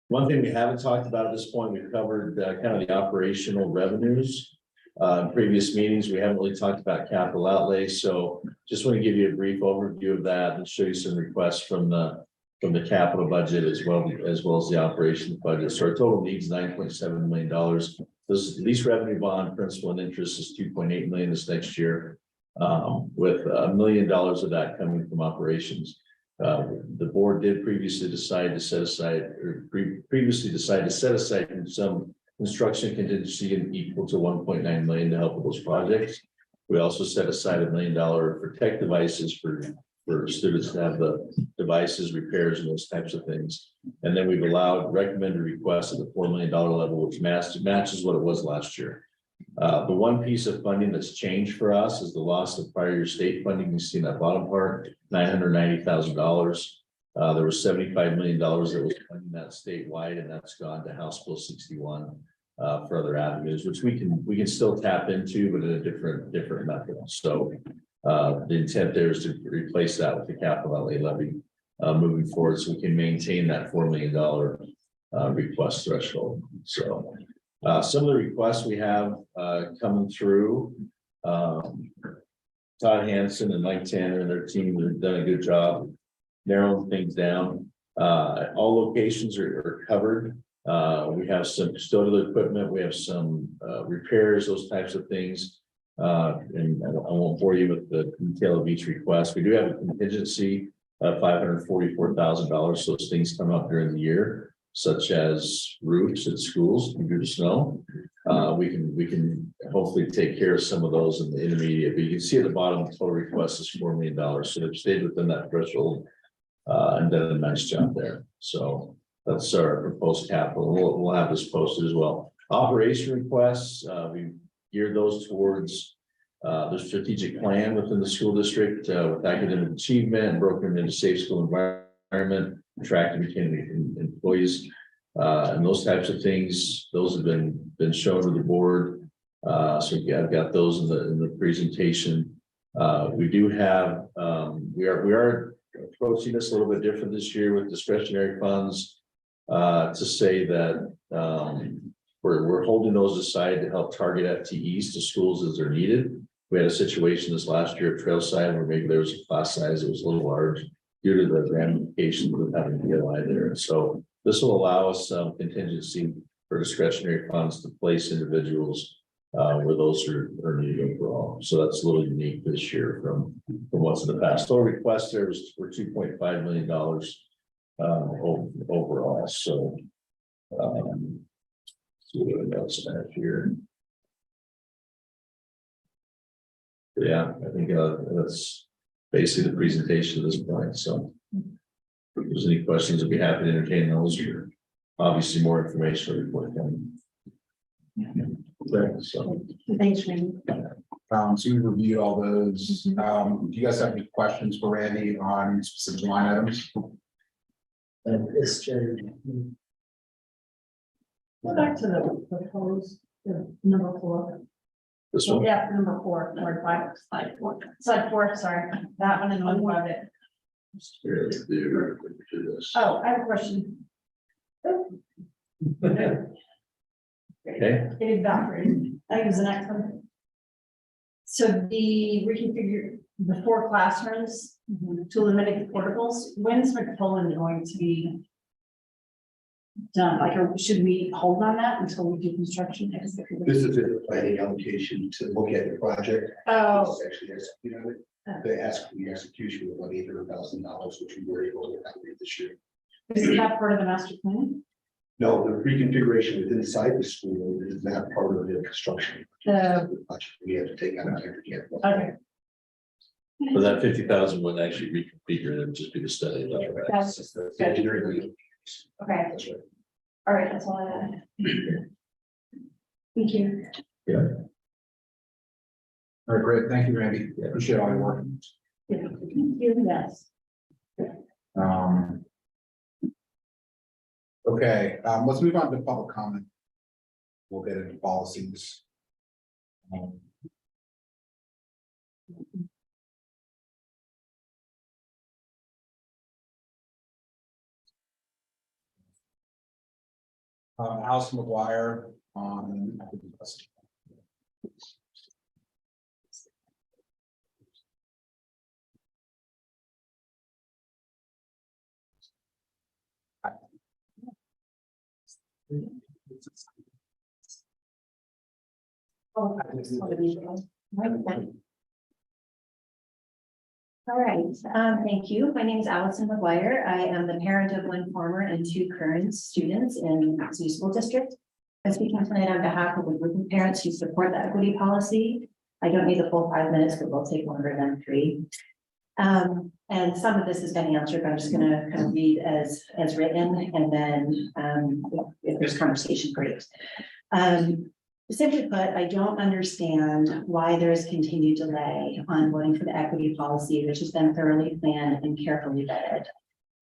One thing we haven't talked about at this point, we've covered kind of the operational revenues. In previous meetings, we haven't really talked about capital outlay. So just want to give you a brief overview of that and show you some requests from the capital budget as well as the operations budget. So our total needs $9.7 million. This lease revenue bond principal and interest is $2.8 million this next year. With $1 million of that coming from operations. The board did previously decide to set aside some construction contingency equal to $1.9 million to help with those projects. We also set aside $1 million for tech devices for students to have the devices, repairs, and those types of things. And then we've allowed recommended requests at the $4 million level, which matches what it was last year. The one piece of funding that's changed for us is the loss of prior year state funding. You see that bottom part, $990,000. There was $75 million that was funding that statewide, and that's gone to House Bill 61 for other avenues, which we can still tap into, but in a different method. So the intent there is to replace that with the capital outlay levy moving forward, so we can maintain that $4 million request threshold. So. Some of the requests we have coming through, Todd Hansen and Mike Tanner and their team have done a good job narrowing things down. All locations are covered. We have some custodial equipment. We have some repairs, those types of things. And I won't bore you with the detail of each request. We do have a contingency of $544,000. So those things come up during the year, such as roofs at schools due to snow. We can hopefully take care of some of those in the intermediate, but you can see at the bottom, the total request is $4 million. So they've stayed within that threshold and done a nice job there. So that's our proposed capital. We'll have this posted as well. Operation requests, we geared those towards the strategic plan within the school district with academic achievement, broken into safe school environment, attracting retaining employees, and those types of things. Those have been shown to the board. So I've got those in the presentation. We do have we are approaching this a little bit different this year with discretionary funds to say that we're holding those aside to help target FTEs to schools as they're needed. We had a situation this last year at Trailside where maybe there was a class size that was a little large due to the ramifications of having PLI there. So this will allow us some contingency for discretionary funds to place individuals where those are needed overall. So that's a little unique this year from what's in the past. Total request there was for $2.5 million overall. So see what else I have here. Yeah, I think that's basically the presentation at this point. So if there's any questions, I'd be happy to entertain those, or obviously more information will report them. So Thanks, Shane. So we reviewed all those. Do you guys have any questions for Randy on specific line items? It's Jerry. Go back to the proposed, number 4. This one, Yeah, number 4, or 5, slide 4, sorry, that one and one above it. Oh, I have a question. Okay. Getting back, I think it's the next one. So the reconfigure the 4 classrooms to eliminate the portables, when's McCullen going to be done? Like, or should we hold on that until we do construction? this is a planning allocation to look at the project. Oh, This is actually executed on it. They asked for the execution of about $800,000, which we were able to activate this year. is that part of the master plan? No, the reconfiguration within inside the school is not part of the construction. The- We have to take out after the. Okay. So that 50,000 would actually reconfigure, it would just be the study. That's just the Engineering. Okay, That's right. all right, that's all I had. Thank you. All right, great. Thank you, Randy. Appreciate all your work. Thank you, yes. Okay, let's move on to public comment. We'll get into policies. Allison McGuire on. All right, thank you. My name is Allison McGuire. I am the parent of 1 former and 2 current students in the City School District. I'm speaking tonight on behalf of a group of parents who support the equity policy. I don't need the full 5 minutes, but we'll take longer than 3. And some of this is getting answered, but I'm just gonna kind of read as written, and then if there's conversation, great. Simply put, I don't understand why there is continued delay on voting for the equity policy, which has been thoroughly planned and carefully vetted.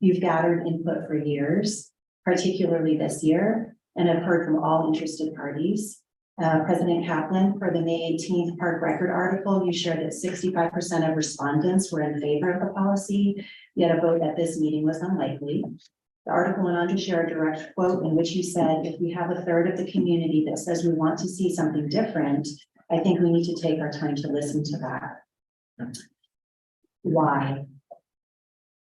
You've gathered input for years, particularly this year, and have heard from all interested parties. President Kaplan, for the May 18th Park Record article, you shared that 65% of respondents were in favor of the policy, yet a vote at this meeting was unlikely. The article went on to share a direct quote in which you said, if we have a third of the community that says we want to see something different, I think we need to take our time to listen to that. Why?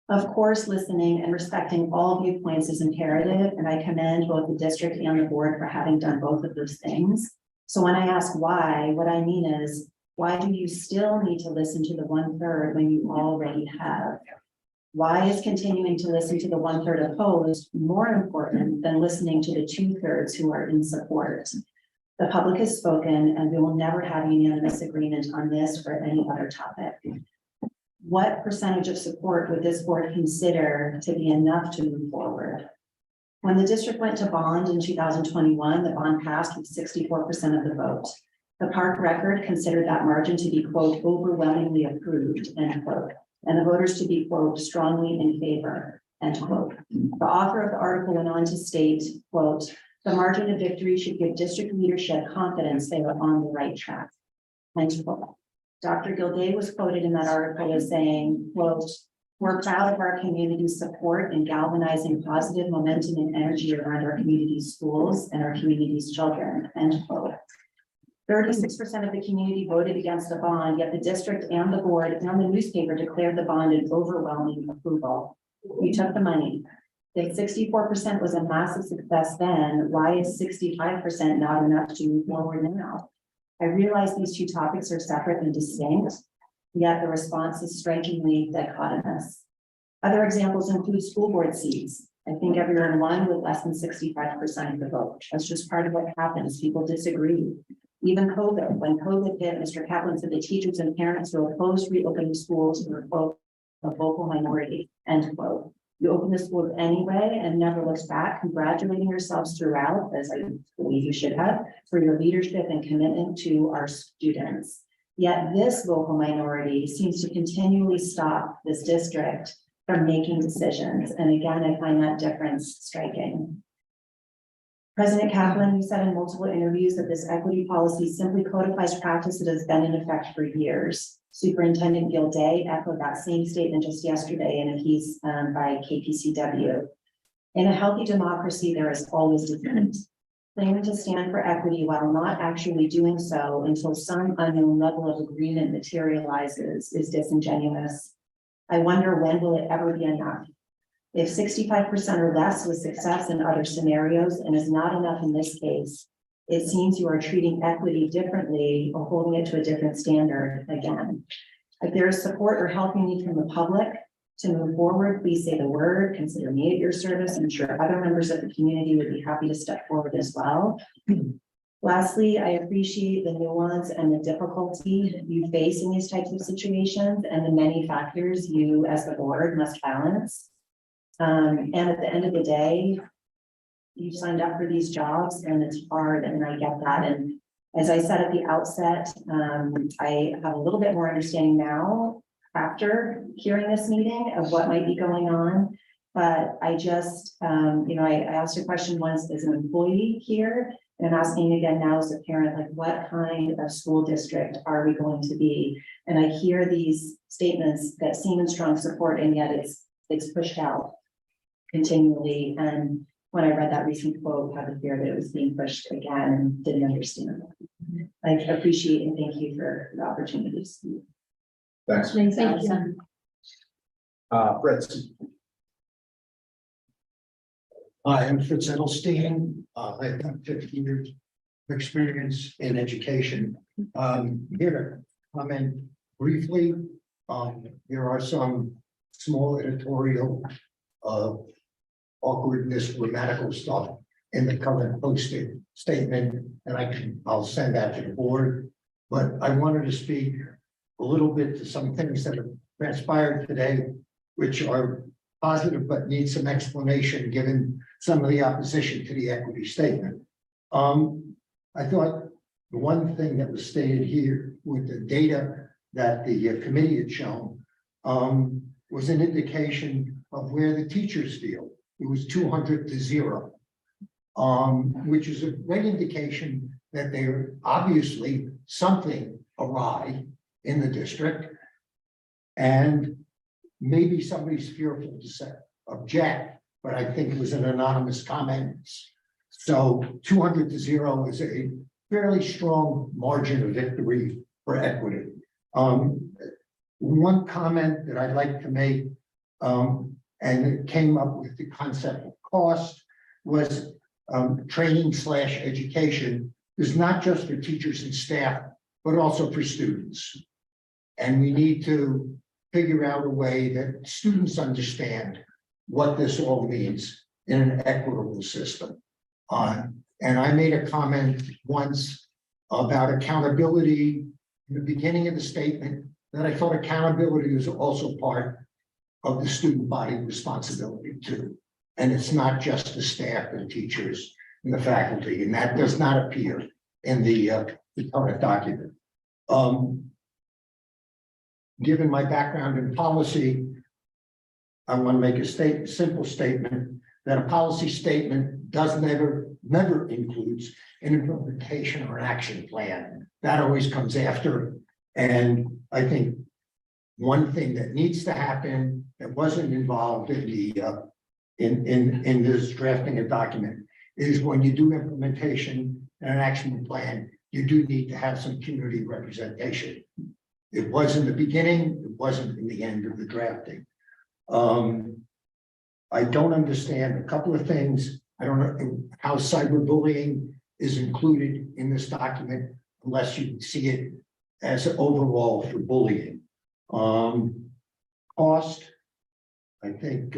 Of course, listening and respecting all viewpoints is imperative, and I commend both the district and the board for having done both of those things. So when I ask why, what I mean is, why do you still need to listen to the 1/3 when you already have? Why is continuing to listen to the 1/3 opposed more important than listening to the 2/3 who are in support? The public has spoken, and we will never have unanimous agreement on this or any other topic. What percentage of support would this board consider to be enough to move forward? When the district went to bond in 2021, the bond passed with 64% of the vote. The park record considered that margin to be, quote, overwhelmingly approved, end quote, and the voters to be, quote, strongly in favor, end quote. The author of the article went on to state, quote, the margin of victory should give district leadership confidence they are on the right track, end quote. Dr. Gilday was quoted in that article as saying, quote, we're proud of our community's support in galvanizing positive momentum and energy around our community's schools and our community's children, end quote. 36% of the community voted against the bond, yet the district and the board and the newspaper declared the bond an overwhelming approval. You took the money. If 64% was a massive success then, why is 65% not enough to move forward now? I realize these 2 topics are separate and distinct, yet the response is strikingly dichotomous. Other examples include school board seats. I think everyone won with less than 65% of the vote. That's just part of what happens. People disagree. Even COVID, when COVID hit, Mr. Kaplan said the teachers and parents who opposed reopening schools were, quote, a vocal minority, end quote. You open the schools anyway and never looks back, congratulating yourselves throughout, as I believe you should have, for your leadership and commitment to our students. Yet this vocal minority seems to continually stop this district from making decisions. And again, I find that difference striking. President Kaplan, you said in multiple interviews that this equity policy simply codifies practice that has been in effect for years. Superintendent Gilday echoed that same statement just yesterday in a piece by KPCW. In a healthy democracy, there is always dissent. Claiming to stand for equity while not actually doing so until some unknown level of agreement materializes is disingenuous. I wonder, when will it ever be enough? If 65% or less was success in other scenarios and is not enough in this case, it seems you are treating equity differently or holding it to a different standard again. If there is support or help you need from the public to move forward, please say the word. Consider me at your service. I'm sure other members of the community would be happy to step forward as well. Lastly, I appreciate the nuance and the difficulty you face in these types of situations and the many factors you as the board must balance. And at the end of the day, you signed up for these jobs and it's hard, and I get that. And as I said at the outset, I have a little bit more understanding now after hearing this meeting of what might be going on. But I just, I asked a question once as an employee here, and I'm asking again now as a parent, like, what kind of school district are we going to be? And I hear these statements that seem in strong support, and yet it's pushed out continually. And when I read that recent quote, had the fear that it was being pushed again and didn't understand. I appreciate and thank you for the opportunities. Thanks. Thank you. Fritz. Hi, I'm Fritz Edelstein. I've got 50 years of experience in education. Here to comment briefly. There are some small editorial awkwardness, grammatical stuff in the current posted statement, and I'll send that to the board. But I wanted to speak a little bit to some things that have transpired today, which are positive but need some explanation given some of the opposition to the equity statement. I thought the one thing that was stated here with the data that the committee had shown was an indication of where the teachers feel. It was 200 to 0, which is a great indication that there obviously something awry in the district, and maybe somebody's fearful to object, but I think it was an anonymous comment. So 200 to 0 is a fairly strong margin of victory for equity. One comment that I'd like to make, and it came up with the concept of cost, was training/education is not just for teachers and staff, but also for students. And we need to figure out a way that students understand what this all means in an equitable system. And I made a comment once about accountability in the beginning of the statement, that I thought accountability was also part of the student body responsibility too. And it's not just the staff and teachers and the faculty, and that does not appear in the current document. Given my background in policy, I want to make a simple statement that a policy statement never includes an implementation or an action plan. That always comes after. And I think one thing that needs to happen that wasn't involved in the in this drafting a document is when you do implementation and an action plan, you do need to have some community representation. It was in the beginning, it wasn't in the end of the drafting. I don't understand a couple of things. I don't know how cyberbullying is included in this document unless you see it as overall for bullying. Cost, I think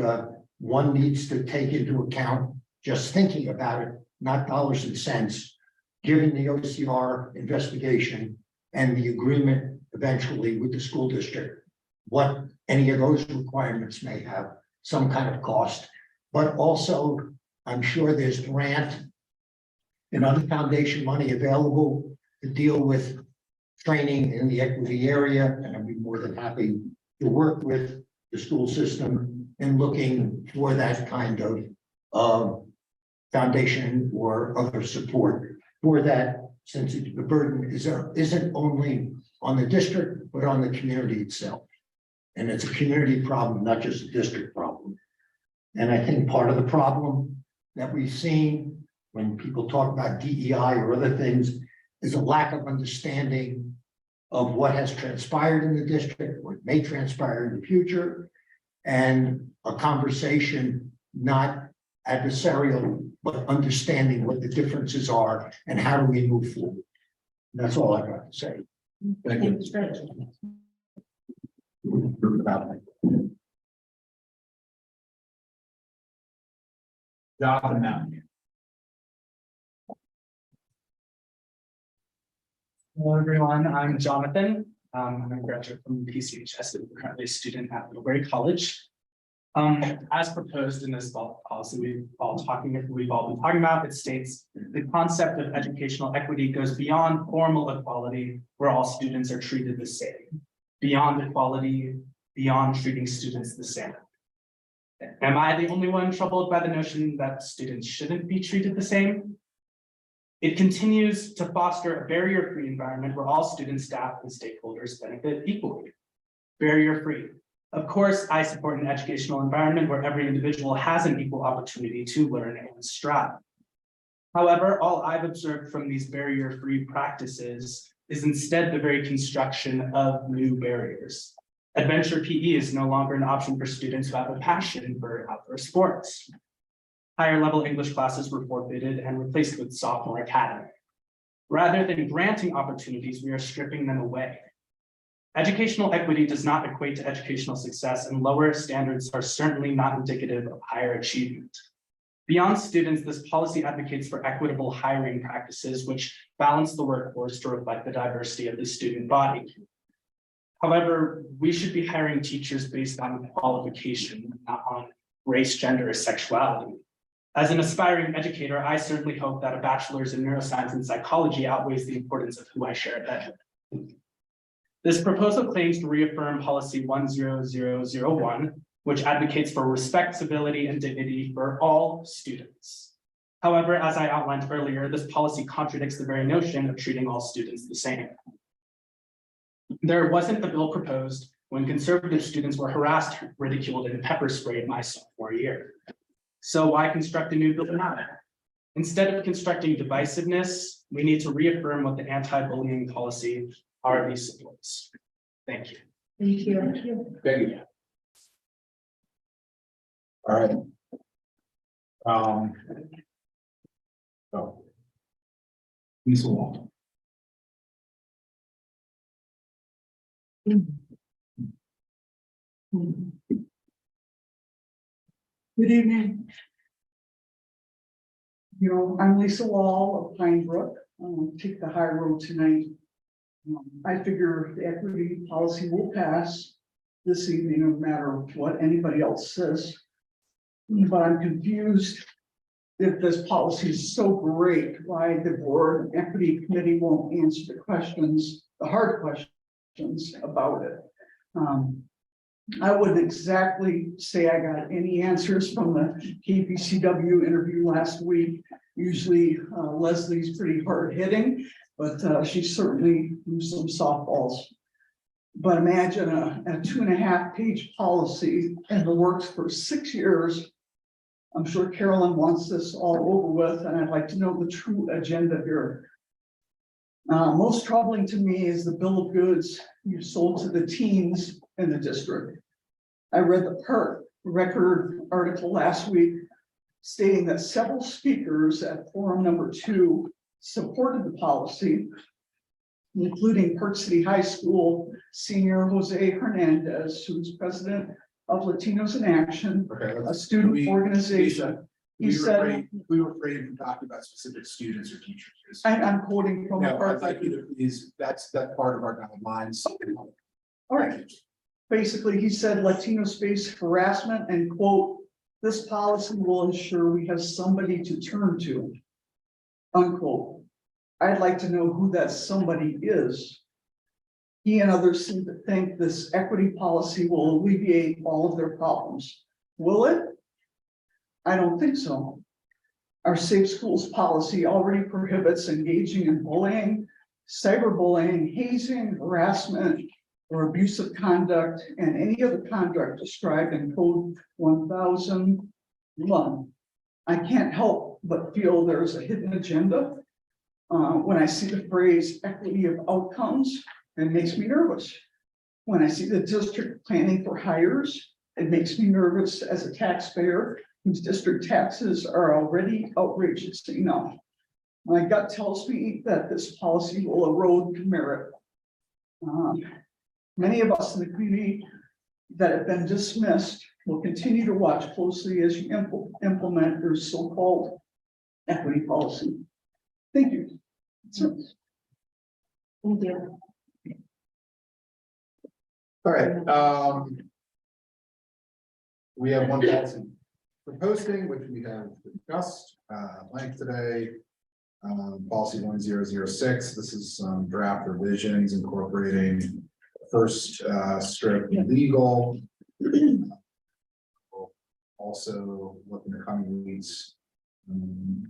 one needs to take into account just thinking about it, not dollars and cents, given the OCR investigation and the agreement eventually with the school district, what any of those requirements may have some kind of cost. But also, I'm sure there's grant and other foundation money available to deal with training in the equity area, and I'd be more than happy to work with the school system in looking for that kind of foundation or other support for that, since the burden isn't only on the district, but on the community itself. And it's a community problem, not just a district problem. And I think part of the problem that we've seen when people talk about DEI or other things is a lack of understanding of what has transpired in the district, what may transpire in the future, and a conversation not adversarial, but understanding what the differences are and how do we move forward. And that's all I've got to say. Thank you. Jonathan now. Hello, everyone. I'm Jonathan. I'm a graduate from PCSD, and currently a student at Middlebury College. As proposed in this policy we've all been talking about, it states the concept of educational equity goes beyond formal equality, where all students are treated the same, beyond equality, beyond treating students the same. Am I the only one troubled by the notion that students shouldn't be treated the same? It continues to foster a barrier-free environment where all students, staff, and stakeholders benefit equally. Barrier-free. Of course, I support an educational environment where every individual has an equal opportunity to learn and strive. However, all I've observed from these barrier-free practices is instead the very construction of new barriers. Adventure PE is no longer an option for students who have a passion for outdoor sports. Higher level English classes were forfeited and replaced with sophomore academy. Rather than granting opportunities, we are stripping them away. Educational equity does not equate to educational success, and lower standards are certainly not indicative of higher achievement. Beyond students, this policy advocates for equitable hiring practices which balance the workforce to reflect the diversity of the student body. However, we should be hiring teachers based on qualification, not on race, gender, or sexuality. As an aspiring educator, I certainly hope that a bachelor's in neuroscience and psychology outweighs the importance of who I share a bed with. This proposal claims to reaffirm policy 10001, which advocates for respect, civility, and dignity for all students. However, as I outlined earlier, this policy contradicts the very notion of treating all students the same. There wasn't a bill proposed when conservative students were harassed, ridiculed, and pepper sprayed my sophomore year. So why construct a new bill now? Instead of constructing divisiveness, we need to reaffirm what the anti-bullying policy already supports. Thank you. Thank you. Thank you. Thank you. All right. Ms. Wall. Good evening. I'm Lisa Wall of Pine Brook. Take the high road tonight. I figure the equity policy will pass this evening, no matter what anybody else says. But I'm confused if this policy is so great, why the board equity committee won't answer the questions, the hard questions about it. I wouldn't exactly say I got any answers from the KPCW interview last week. Usually Leslie's pretty hard hitting, but she certainly threw some softballs. But imagine a 2.5-page policy in the works for 6 years. I'm sure Carolyn wants this all over with, and I'd like to know the true agenda here. Most troubling to me is the bill of goods you sold to the teens in the district. I read the record article last week stating that several speakers at forum number 2 supported the policy, including Park City High School senior Jose Hernandez, who's president of Latinos in Action, a student organization. He said, we were afraid to talk about specific students or teachers. I'm quoting from. No, I'd like you to please, that's part of our guidelines. All right. Basically, he said Latinos face harassment and quote, this policy will ensure we have somebody to turn to, unquote. I'd like to know who that somebody is. He and others seem to think this equity policy will alleviate all of their problems. Will it? I don't think so. Our safe schools policy already prohibits engaging in bullying, cyberbullying, hazing, harassment, or abusive conduct, and any other conduct described in Code 1001. I can't help but feel there's a hidden agenda. When I see the phrase equity of outcomes, it makes me nervous. When I see the district planning for hires, it makes me nervous as a taxpayer whose district taxes are already outrageous enough. My gut tells me that this policy will erode merit. Many of us in the community that have been dismissed will continue to watch closely as you implement your so-called equity policy. Thank you. Thank you. All right, we have one policy for posting, which we have discussed, length today. Policy 1006, this is some draft revisions incorporating first strip legal. Also look in the coming weeks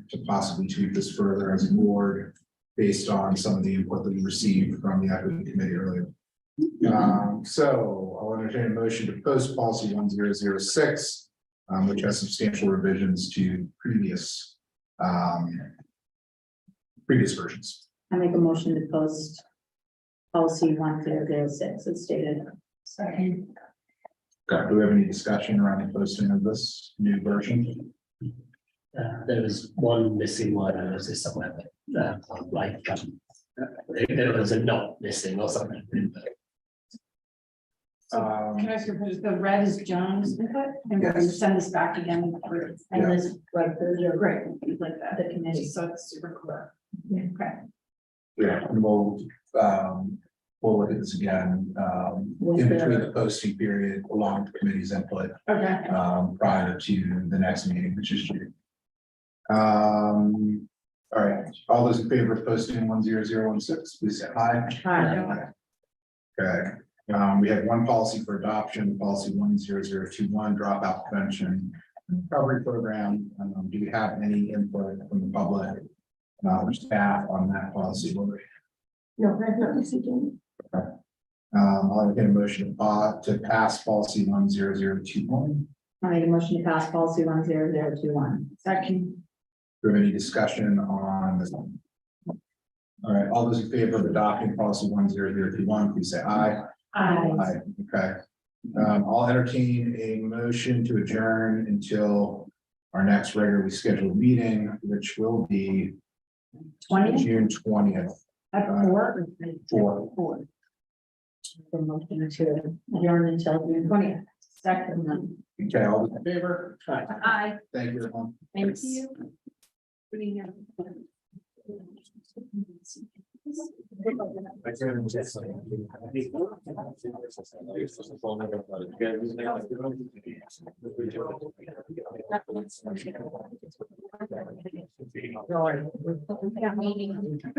to possibly tweak this further as a board based on some of the input that we received from the equity committee earlier. So I'll entertain a motion to post policy 1006, which has substantial revisions to previous versions. I make a motion to post policy 1006 as stated. Second. Okay, do we have any discussion around the posting of this new version? There was one missing word, I noticed somewhere, but there was a not missing or something. Can I ask you, the red is John's input, and we're going to send this back again for. And this, right, Great, like that, the committee. so it's super clear. Okay. Yeah, and we'll look at this again, in between the posting period, along with the committee's input, Okay. prior to the next meeting, which is June. All right, all those in favor of posting 10016, please say aye. Aye. Okay, we have one policy for adoption, policy 10021, dropout prevention and recovery program. Do we have any input from the public, or staff on that policy? No, I've not received any. I'll entertain a motion to pass policy 10021. I make a motion to pass policy 10021. Second. Do we have any discussion on this one? All right, all those in favor of adopting policy 10021, please say aye. Aye. Okay. I'll entertain a motion to adjourn until our next regularly scheduled meeting, which will be 20th? June 20th. At 4? 4. The motion to adjourn until June 20th. Second. Okay, all those in favor? Aye. Thank you, everyone. Thank you.